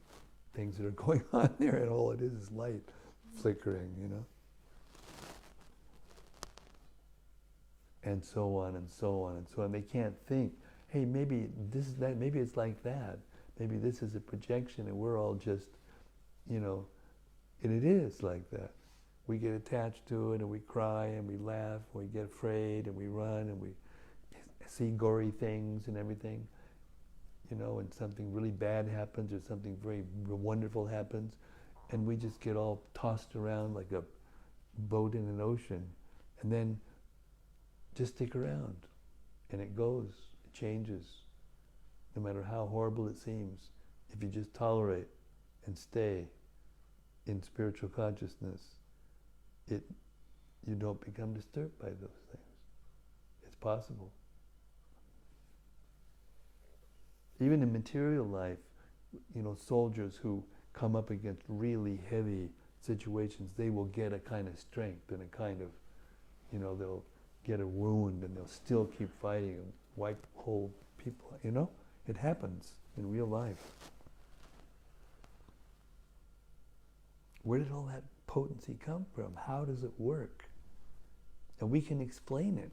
things that are going on there, and all it is light flickering. And so on and so on and so on. They can't think, hey, maybe this is that, maybe it's like that. Maybe this is a projection and we're all just, and it is like that. We get attached to it and we cry and we laugh, and we get afraid and we run and we see gory things and everything, and something really bad happens or something very wonderful happens, and we just get all tossed around like a boat in an ocean, and then just stick around, and it goes, it changes, no matter how horrible it seems. If you just tolerate and stay in spiritual consciousness, you don't become disturbed by those things. It's possible. Even in material life, soldiers who come up against really heavy situations, they will get a kind of strength and a kind of, they'll get a wound and they'll still keep fighting and wipe whole people. It happens in real life. Where did all that potency come from? How does it work? And we can explain it.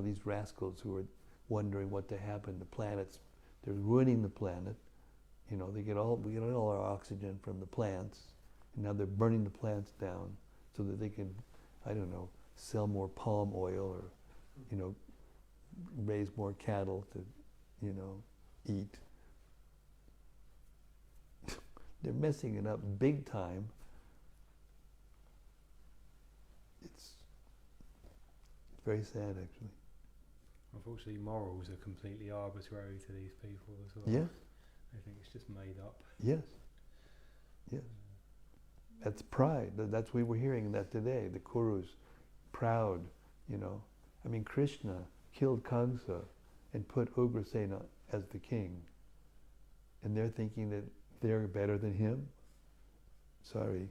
These rascals who are wondering what to happen, the planets, they're ruining the planet. We get all our oxygen from the plants, and now they're burning the plants down so that they can, sell more palm oil or, raise more cattle to, eat. They're messing it up big time. it's very sad, actually. Unfortunately, morals are completely arbitrary to these people as well. Yes. I think it's just made up. Yes. Yes. That's pride. That's we were hearing that today. The Kurus, proud, you know. I mean, Krishna killed Kamsa and put Ugrasena as the king. And they're thinking that they're better than him. Sorry.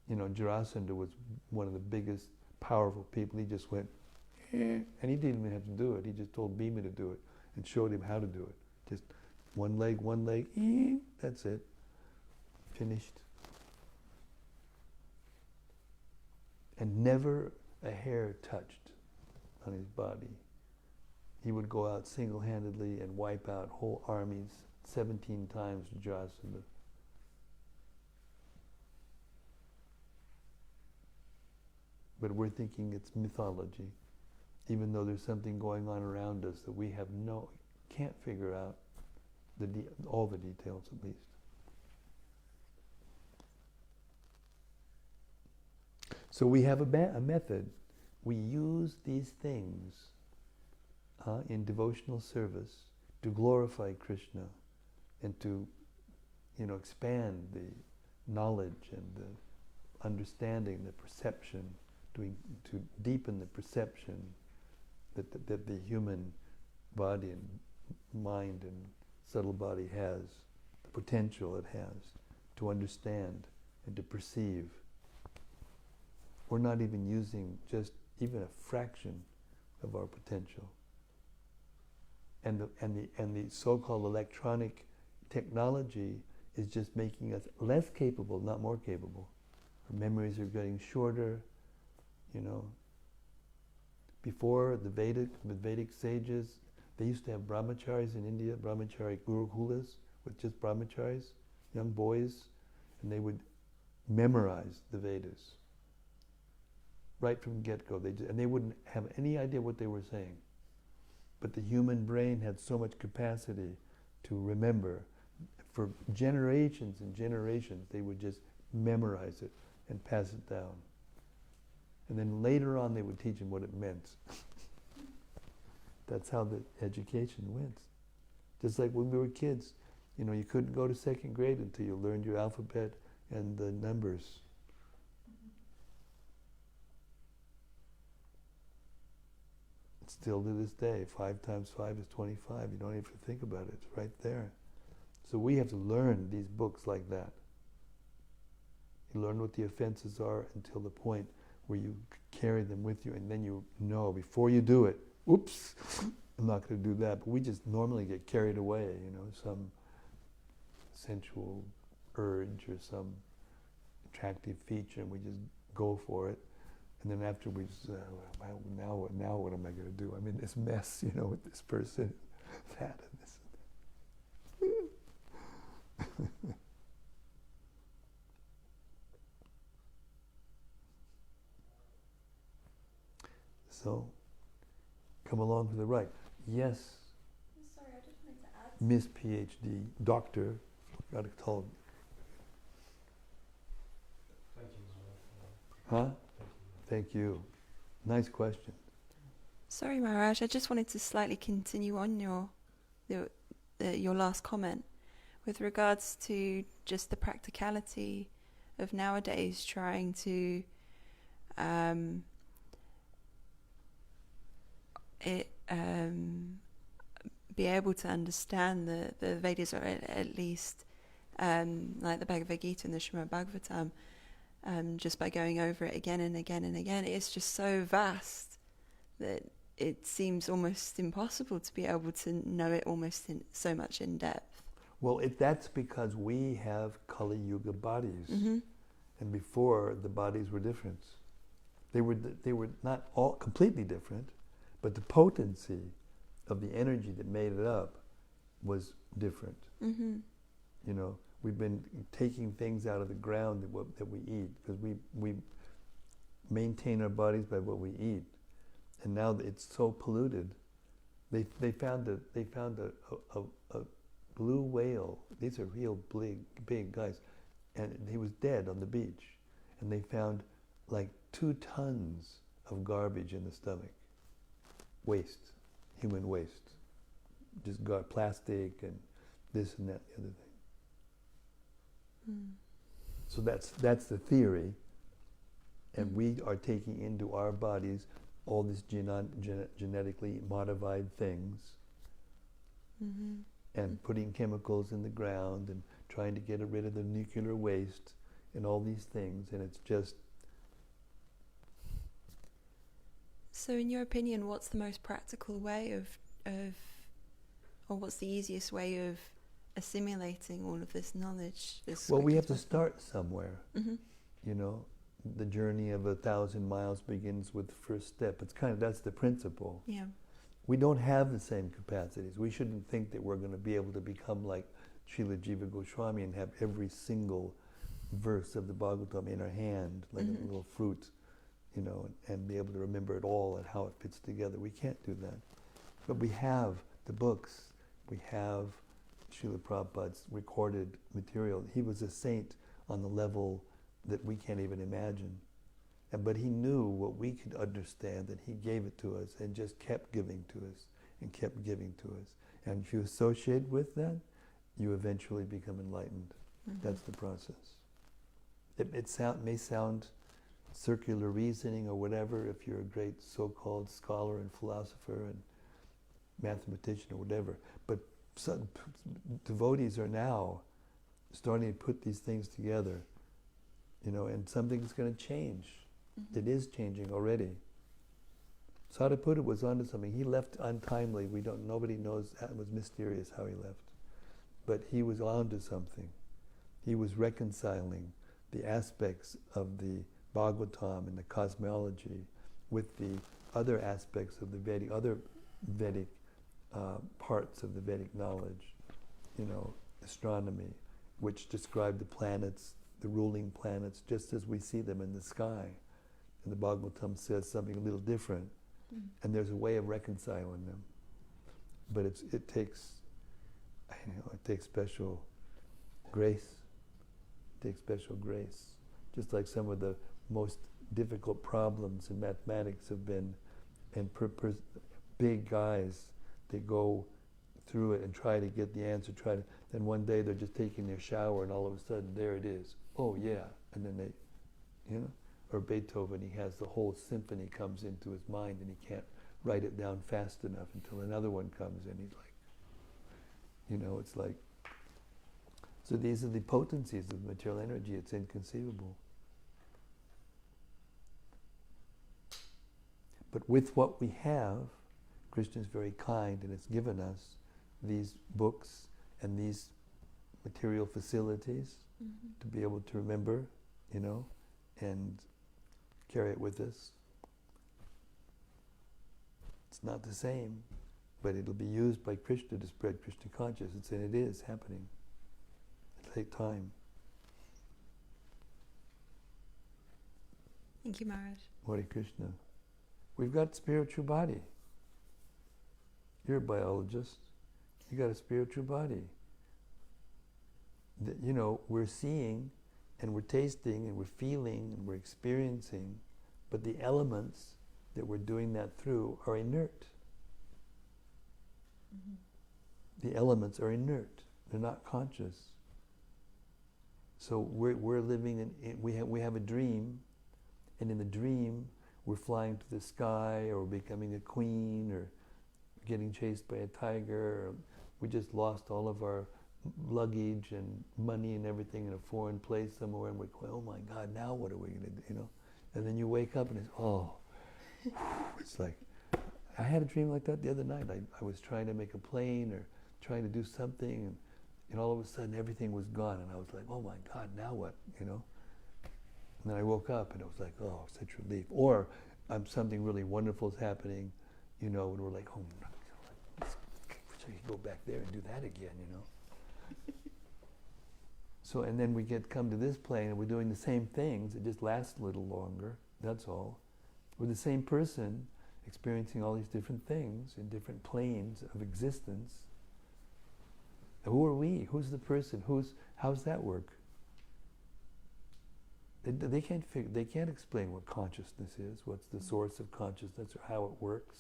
You know, Jarasandha was one of the biggest, powerful people. He just went, and he didn't even have to do it. He just told Bhima to do it and showed him how to do it. Just one leg, that's it. Finished. And never a hair touched on his body. He would go out single-handedly and wipe out whole armies 17 times to Jarasandha. But we're thinking it's mythology, even though there's something going on around us that we can't figure out all the details at least. So we have a method. We use these things in devotional service to glorify Krishna and to, you know, expand the knowledge and the understanding, the perception, to deepen the perception that the human body and mind and subtle body has, the potential it has to understand and to perceive. We're not even using just even a fraction of our potential. And the so-called electronic technology is just making us less capable, not more capable. Our memories are getting shorter, you know. Before the Vedic sages, they used to have brahmacharis in India, brahmachari gurukulas with just brahmacharis, young boys, and they would memorize the Vedas right from the get-go. And they wouldn't have any idea what they were saying. But the human brain had so much capacity to remember. For generations and generations, they would just memorize it and pass it down. And then later on, they would teach them what it meant. That's how the education went. Just like when we were kids, you know, you couldn't go to second grade until you learned your alphabet and the numbers. Still to this day, 5 times 5 is 25. You don't even have to think about it. It's right there. So we have to learn these books like that. You learn what the offenses are until the point where you carry them with you, and then you know before you do it, oops, I'm not going to do that. But we just normally get carried away, you know, some sensual urge or some attractive feature, and we just go for it. And then after we just, now what am I going to do? I'm in this mess, you know, with this person, that and this. So, come along to the right. Yes. Sorry, I just wanted to add. Miss PhD, doctor, got to tell. Thank you. Huh? Thank you. Nice question. Sorry, Maharaj, I just wanted to slightly continue on your last comment with regards to just the practicality of nowadays trying to be able to understand the Vedas, or at least like the Bhagavad Gita and the Srimad-Bhagavatam. Just by going over it again and again and again, it's just so vast that it seems almost impossible to be able to know it almost so much in depth. Well, that's because we have Kali Yuga bodies, and before the bodies were different. They were not all completely different, but the potency of the energy that made it up was different. You know. We've been taking things out of the ground that we eat, because we maintain our bodies by what we eat, and now it's so polluted. They found a blue whale. These are real big guys, and he was dead on the beach, and they found like 2 tons of garbage in the stomach. Waste, human waste. Just plastic and this and that, the other thing. So that's the theory, and we are taking into our bodies all these genetically modified things, and putting chemicals in the ground and trying to get rid of the nuclear waste and all these things, and it's just... So in your opinion, what's the most practical way of or what's the easiest way of assimilating all of this knowledge? Well, we have to start somewhere. You know, the journey of 1,000 miles begins with the first step. It's that's the principle. Yeah. We don't have the same capacities. We shouldn't think that we're going to be able to become like Srila Jiva Goswami and have every single verse of the Bhagavatam in our hand, like a little fruit, you know, and be able to remember it all and how it fits together. We can't do that. But we have the books. We have Srila Prabhupada's recorded material. He was a saint on the level that we can't even imagine. But he knew what we could understand, and he gave it to us and just kept giving to us and kept giving to us. And if you associate with that, you eventually become enlightened. That's the process. It may sound circular reasoning or whatever if you're a great so-called scholar and philosopher and mathematician or whatever, but some devotees are now starting to put these things together, you know, and something's going to change. It is changing already. Sariputta was onto something. He left untimely. Nobody knows. It was mysterious how he left, but he was onto something. He was reconciling the aspects of the Bhagavatam and the cosmology with the other aspects of the other Vedic parts of the Vedic knowledge, you know, astronomy, which describe the planets, the ruling planets, just as we see them in the sky. And the Bhagavatam says something a little different, and there's a way of reconciling them. But it takes special grace. It takes special grace. Just like some of the most difficult problems in mathematics have been, and big guys, they go through it and try to get the answer, then one day they're just taking their shower and all of a sudden there it is. Oh yeah, and then they, you know, or Beethoven, he has the whole symphony comes into his mind and he can't write it down fast enough until another one comes in. He's like, you know, it's like, so these are the potencies of material energy. It's inconceivable. But with what we have, Krishna is very kind and has given us these books and these material facilities to be able to remember, you know, and carry it with us. It's not the same, but it'll be used by Krishna to spread Krishna consciousness, and it is happening. It'll take time. Thank you, Maharaj. Hare Krishna. We've got spiritual body. You're a biologist. You got a spiritual body. That, you know, we're seeing and we're tasting and we're feeling and we're experiencing, but the elements that we're doing that through are inert. The elements are inert. They're not conscious. So we're living we have a dream, and in the dream we're flying to the sky, or we're becoming a queen, or getting chased by a tiger, or we just lost all of our luggage and money and everything in a foreign place somewhere, and we're going, oh my God, now what are we going to do, you know? And then you wake up and it's, oh, it's like, I had a dream like that the other night. I was trying to make a plane or trying to do something, and all of a sudden everything was gone, and I was like, oh my God, now what, you know? And then I woke up and it was like, oh, such relief. Or something really wonderful is happening, you know, and we're like, oh, let's go back there and do that again, you know? So, and then we come to this plane and we're doing the same things. It just lasts a little longer, that's all. We're the same person experiencing all these different things in different planes of existence. And who are we? Who's the person? How's that work? They can't explain what consciousness is, what's the source of consciousness or how it works.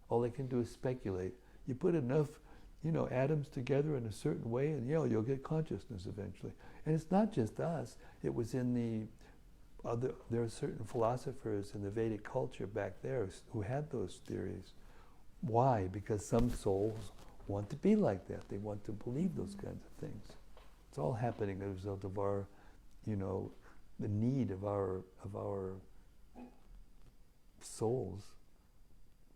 All they can do is speculate. You put enough, atoms together in a certain way and you'll get consciousness eventually. And it's not just us. It was in there are certain philosophers in the Vedic culture back there who had those theories. Why? Because some souls want to be like that. They want to believe those kinds of things. It's all happening as a result of our, the need of our souls.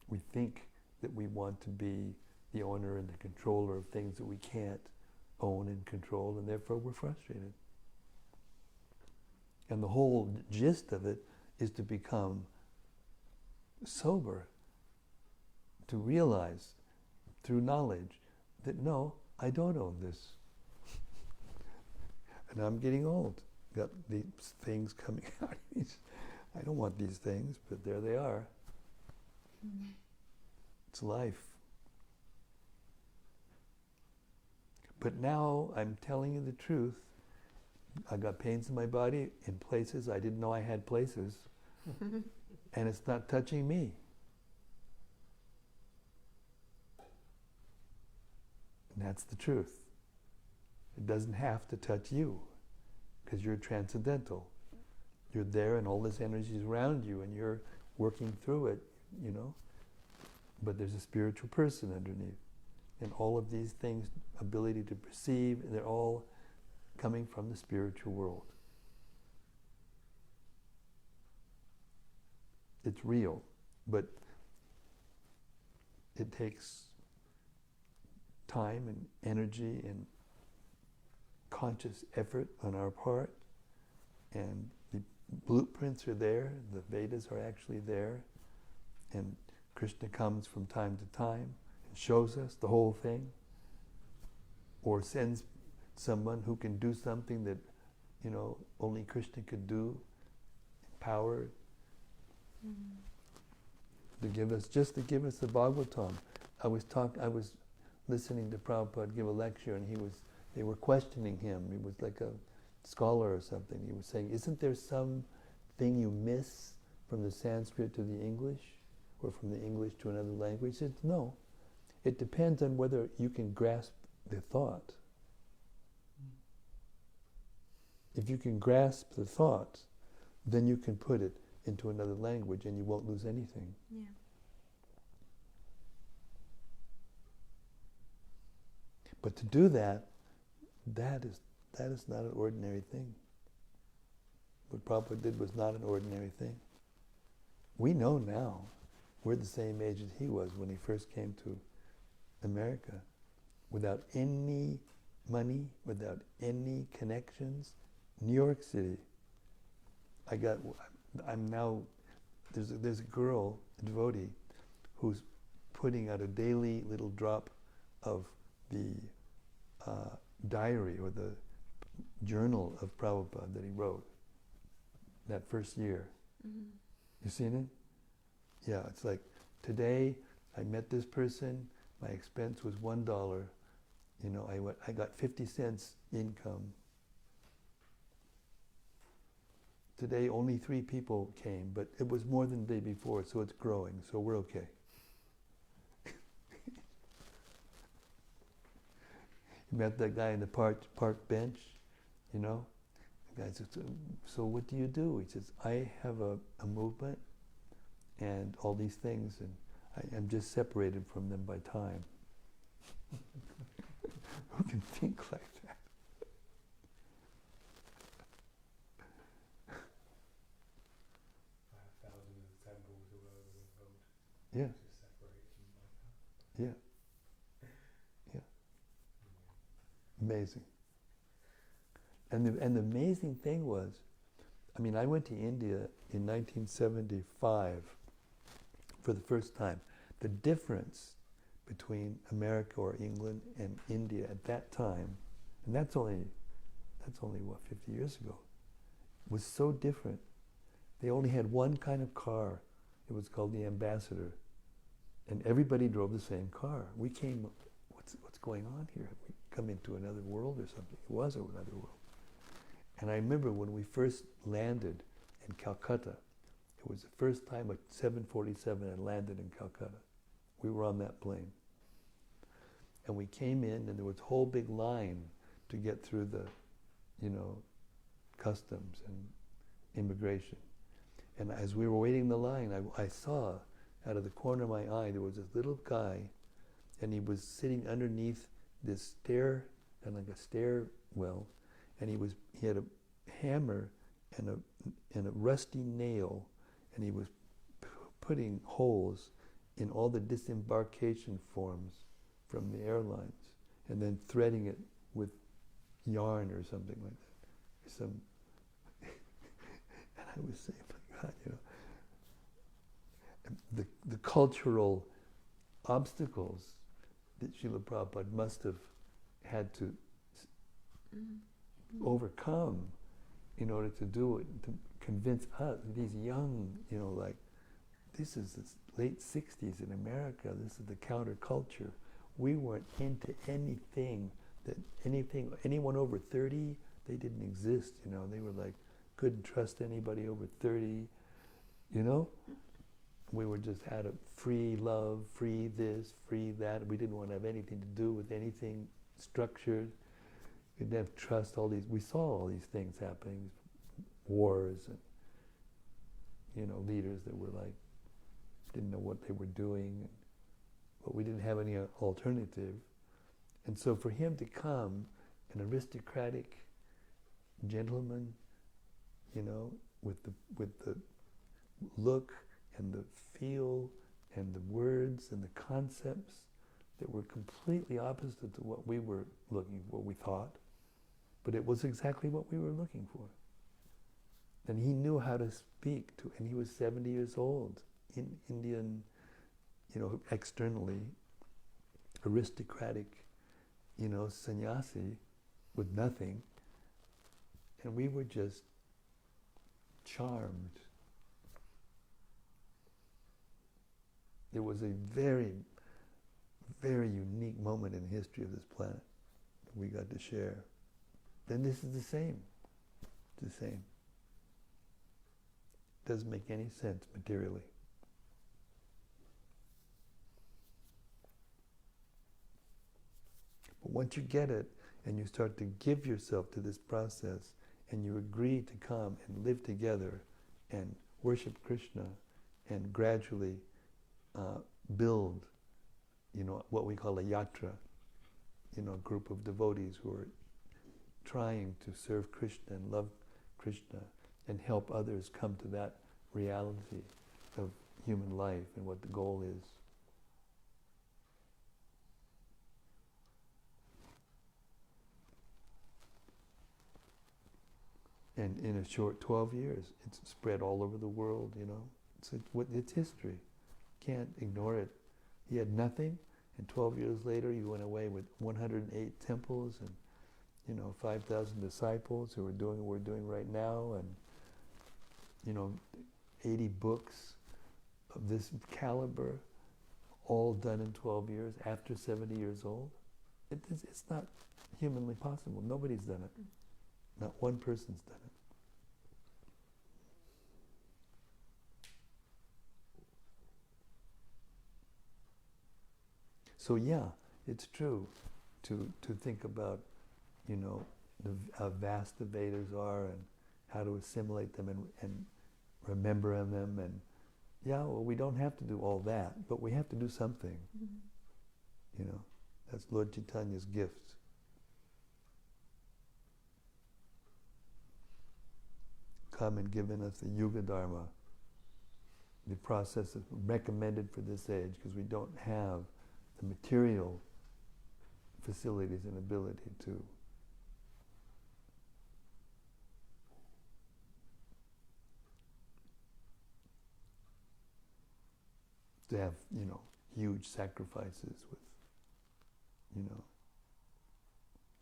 We think that we want to be the owner and the controller of things that we can't own and control, and therefore we're frustrated. And the whole gist of it is to become sober, to realize through knowledge that no, I don't own this. And I'm getting old. Got these things coming out. I don't want these things, but there they are. Mm-hmm. It's life. But now I'm telling you the truth. I got pains in my body in places I didn't know I had places. And it's not touching me. And that's the truth. It doesn't have to touch you because you're transcendental. You're there and all this energy is around you and you're working through it, But there's a spiritual person underneath. And all of these things, ability to perceive, they're all coming from the spiritual world. It's real, but it takes time and energy and conscious effort on our part, and the blueprints are there, the Vedas are actually there, and Krishna comes from time to time and shows us the whole thing, or sends someone who can do something that, only Krishna could do, empowered, to give us the Bhagavatam. I was listening to Prabhupada give a lecture, and they were questioning him. He was like a scholar or something. He was saying, isn't there some thing you miss from the Sanskrit to the English, or from the English to another language? He said, no. It depends on whether you can grasp the thought. If you can grasp the thought, then you can put it into another language and you won't lose anything. Yeah. But to do that is not an ordinary thing. What Prabhupada did was not an ordinary thing. We know now, we're the same age as he was when he first came to America, without any money, without any connections. New York City. There's a girl, a devotee, who's putting out a daily little drop of the diary or the journal of Prabhupada that he wrote that first year. Mm-hmm. You seen it? Yeah, it's like, today I met this person, my expense was $1. I got 50 cents income. Today only 3 people came, but it was more than the day before, so it's growing, so we're okay. You met that guy in the park bench, The guy says, so what do you do? He says, I have a movement and all these things, and I am just separated from them by time. Who can think like that? Thousands of temples all over the world. Yeah. Just separated from my time. Yeah. Amazing. And the amazing thing was, I went to India in 1975 for the first time. The difference between America or England and India at that time, and that's only what, 50 years ago, was so different. They only had one kind of car. It was called the Ambassador. And everybody drove the same car. We came, what's going on here? We come into another world or something. It was another world. And I remember when we first landed in Calcutta, it was the first time a 747 had landed in Calcutta. We were on that plane. And we came in and there was a whole big line to get through the, customs and immigration. And as we were waiting in the line, I saw out of the corner of my eye, there was this little guy, and he was sitting underneath this stair, and like a stairwell, and he had a hammer and a rusty nail, and he was putting holes in all the disembarkation forms from the airlines, and then threading it with yarn or something like that. And I was saying, my God, the cultural obstacles that Srila Prabhupada must have had to overcome in order to do it, to convince us, these young, this is the late 60s in America, this is the counterculture. We weren't into anyone over 30, they didn't exist, they were like, couldn't trust anybody over 30, We were just had a free love, free this, free that. We didn't want to have anything to do with anything structured. We didn't have trust, we saw all these things happening, wars and, leaders that were like, didn't know what they were doing, but we didn't have any alternative. And so for him to come, an aristocratic gentleman, with the look and the feel and the words and the concepts that were completely opposite to what we were looking for, what we thought, but it was exactly what we were looking for. And he knew how to speak to, and he was 70 years old, Indian, externally, aristocratic, sannyasi with nothing, and we were just charmed. It was a very, very unique moment in the history of this planet that we got to share. Then this is the same. It's the same. Doesn't make any sense materially. But once you get it and you start to give yourself to this process and you agree to come and live together and worship Krishna and gradually build, what we call a yatra, a group of devotees who are trying to serve Krishna and love Krishna and help others come to that reality of human life and what the goal is. And in a short 12 years, it's spread all over the world, It's history. Can't ignore it. He had nothing, and 12 years later, he went away with 108 temples and, 5,000 disciples who are doing what we're doing right now, and, 80 books of this caliber, all done in 12 years, after 70 years old. It's not humanly possible. Nobody's done it. Not one person's done it. So yeah, it's true to think about, how vast the Vedas are and how to assimilate them and remember them, and we don't have to do all that, but we have to do something. Mm-hmm. That's Lord Chaitanya's gift. Come and given us the Yuga Dharma, the process is recommended for this age because we don't have the material facilities and ability to have, huge sacrifices with,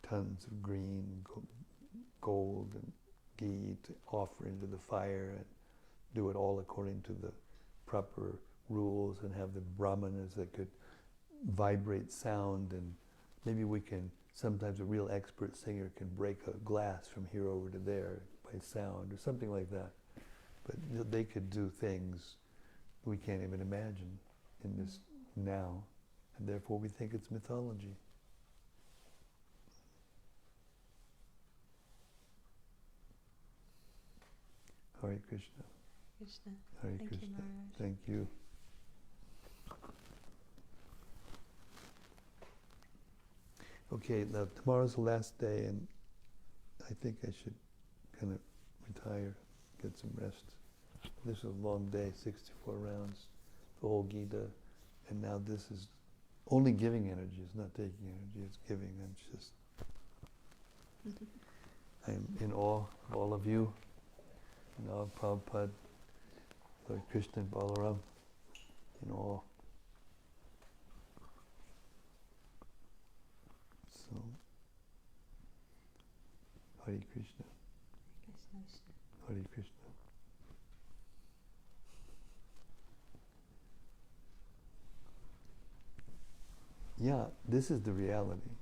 tons of green, gold and ghee to offer into the fire and do it all according to the proper rules and have the brahmanas that could vibrate sound, and maybe we can sometimes a real expert singer can break a glass from here over to there by sound or something like that. But they could do things we can't even imagine in this now, and therefore we think it's mythology. Hare Krishna. Krishna. Hare Thank Krishna. you, Maharaj. Thank you. Okay, now tomorrow's the last day, and I think I should kind of retire, get some rest. This is a long day, 64 rounds, the whole Gita, and now this is only giving energy. It's not taking energy, it's giving. I'm in awe of all of you, in awe of Prabhupada, Lord Krishna and Balarama, in awe. So, Hare Krishna. Hare Krishna. Yeah, this is the reality,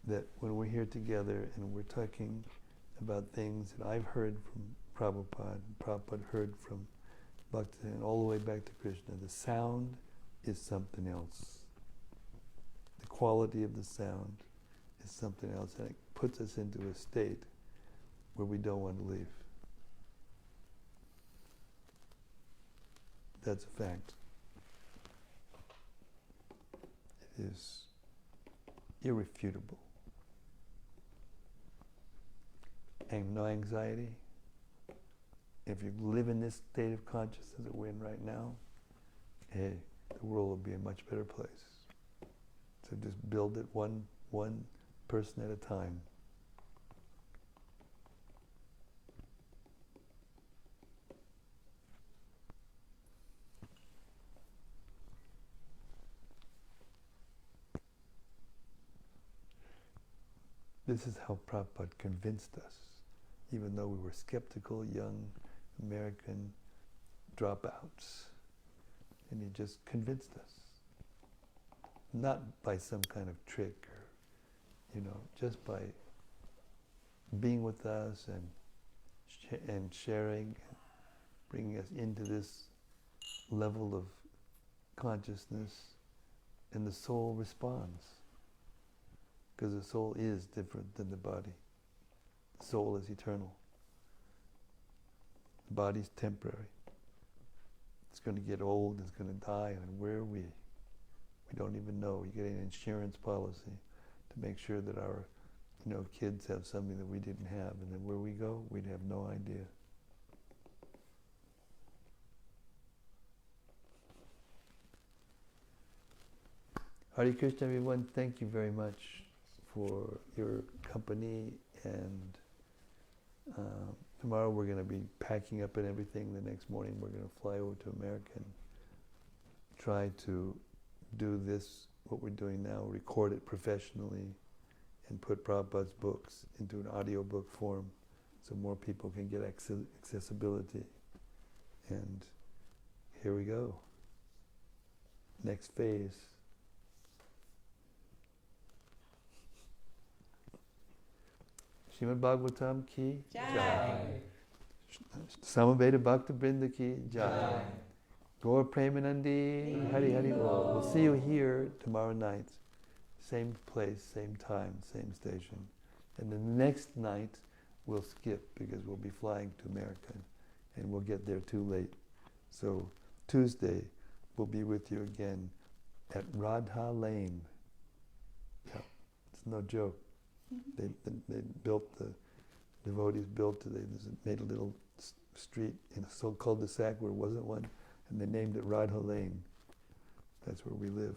that when we're here together and we're talking about things that I've heard from Prabhupada, and Prabhupada heard from Bhakti, and all the way back to Krishna, the sound is something else. The quality of the sound is something else, and it puts us into a state where we don't want to leave. That's a fact. It is irrefutable. And no anxiety. If you live in this state of consciousness that we're in right now, hey, the world will be a much better place. So just build it one person at a time. This is how Prabhupada convinced us, even though we were skeptical, young American dropouts. And he just convinced us. Not by some kind of trick or, just by being with us and sharing, and bringing us into this level of consciousness, and the soul responds. Because the soul is different than the body. The soul is eternal. The body's temporary. It's going to get old, it's going to die, and where are we? We don't even know. You get an insurance policy to make sure that our kids have something that we didn't have, and then where we go, we'd have no idea. Hare Krishna, everyone. Thank you very much for your company, and tomorrow we're going to be packing up and everything. The next morning we're going to fly over to America and try to do this, what we're doing now, record it professionally and put Prabhupada's books into an audiobook form so more people can get accessibility. And here we go. Next phase. Srimad-Bhagavatam ki Jai. Summum Bhakta Brinda ki Jai. Gaur Premanandi, Hari Hari Bol. We'll see you here tomorrow night. Same place, same time, same station. And then the next night we'll skip because we'll be flying to America and we'll get there too late. So Tuesday we'll be with you again at Radha Lane. Yeah, it's no joke. They built, the devotees made a little street in a cul-de-sac where there wasn't one, and they named it Radha Lane. That's where we live,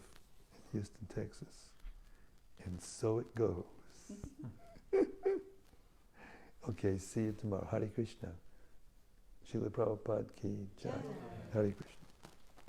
in Houston, Texas. And so it goes. Okay, see you tomorrow. Hare Krishna. Srila Prabhupada ki Jai. Hare Krishna.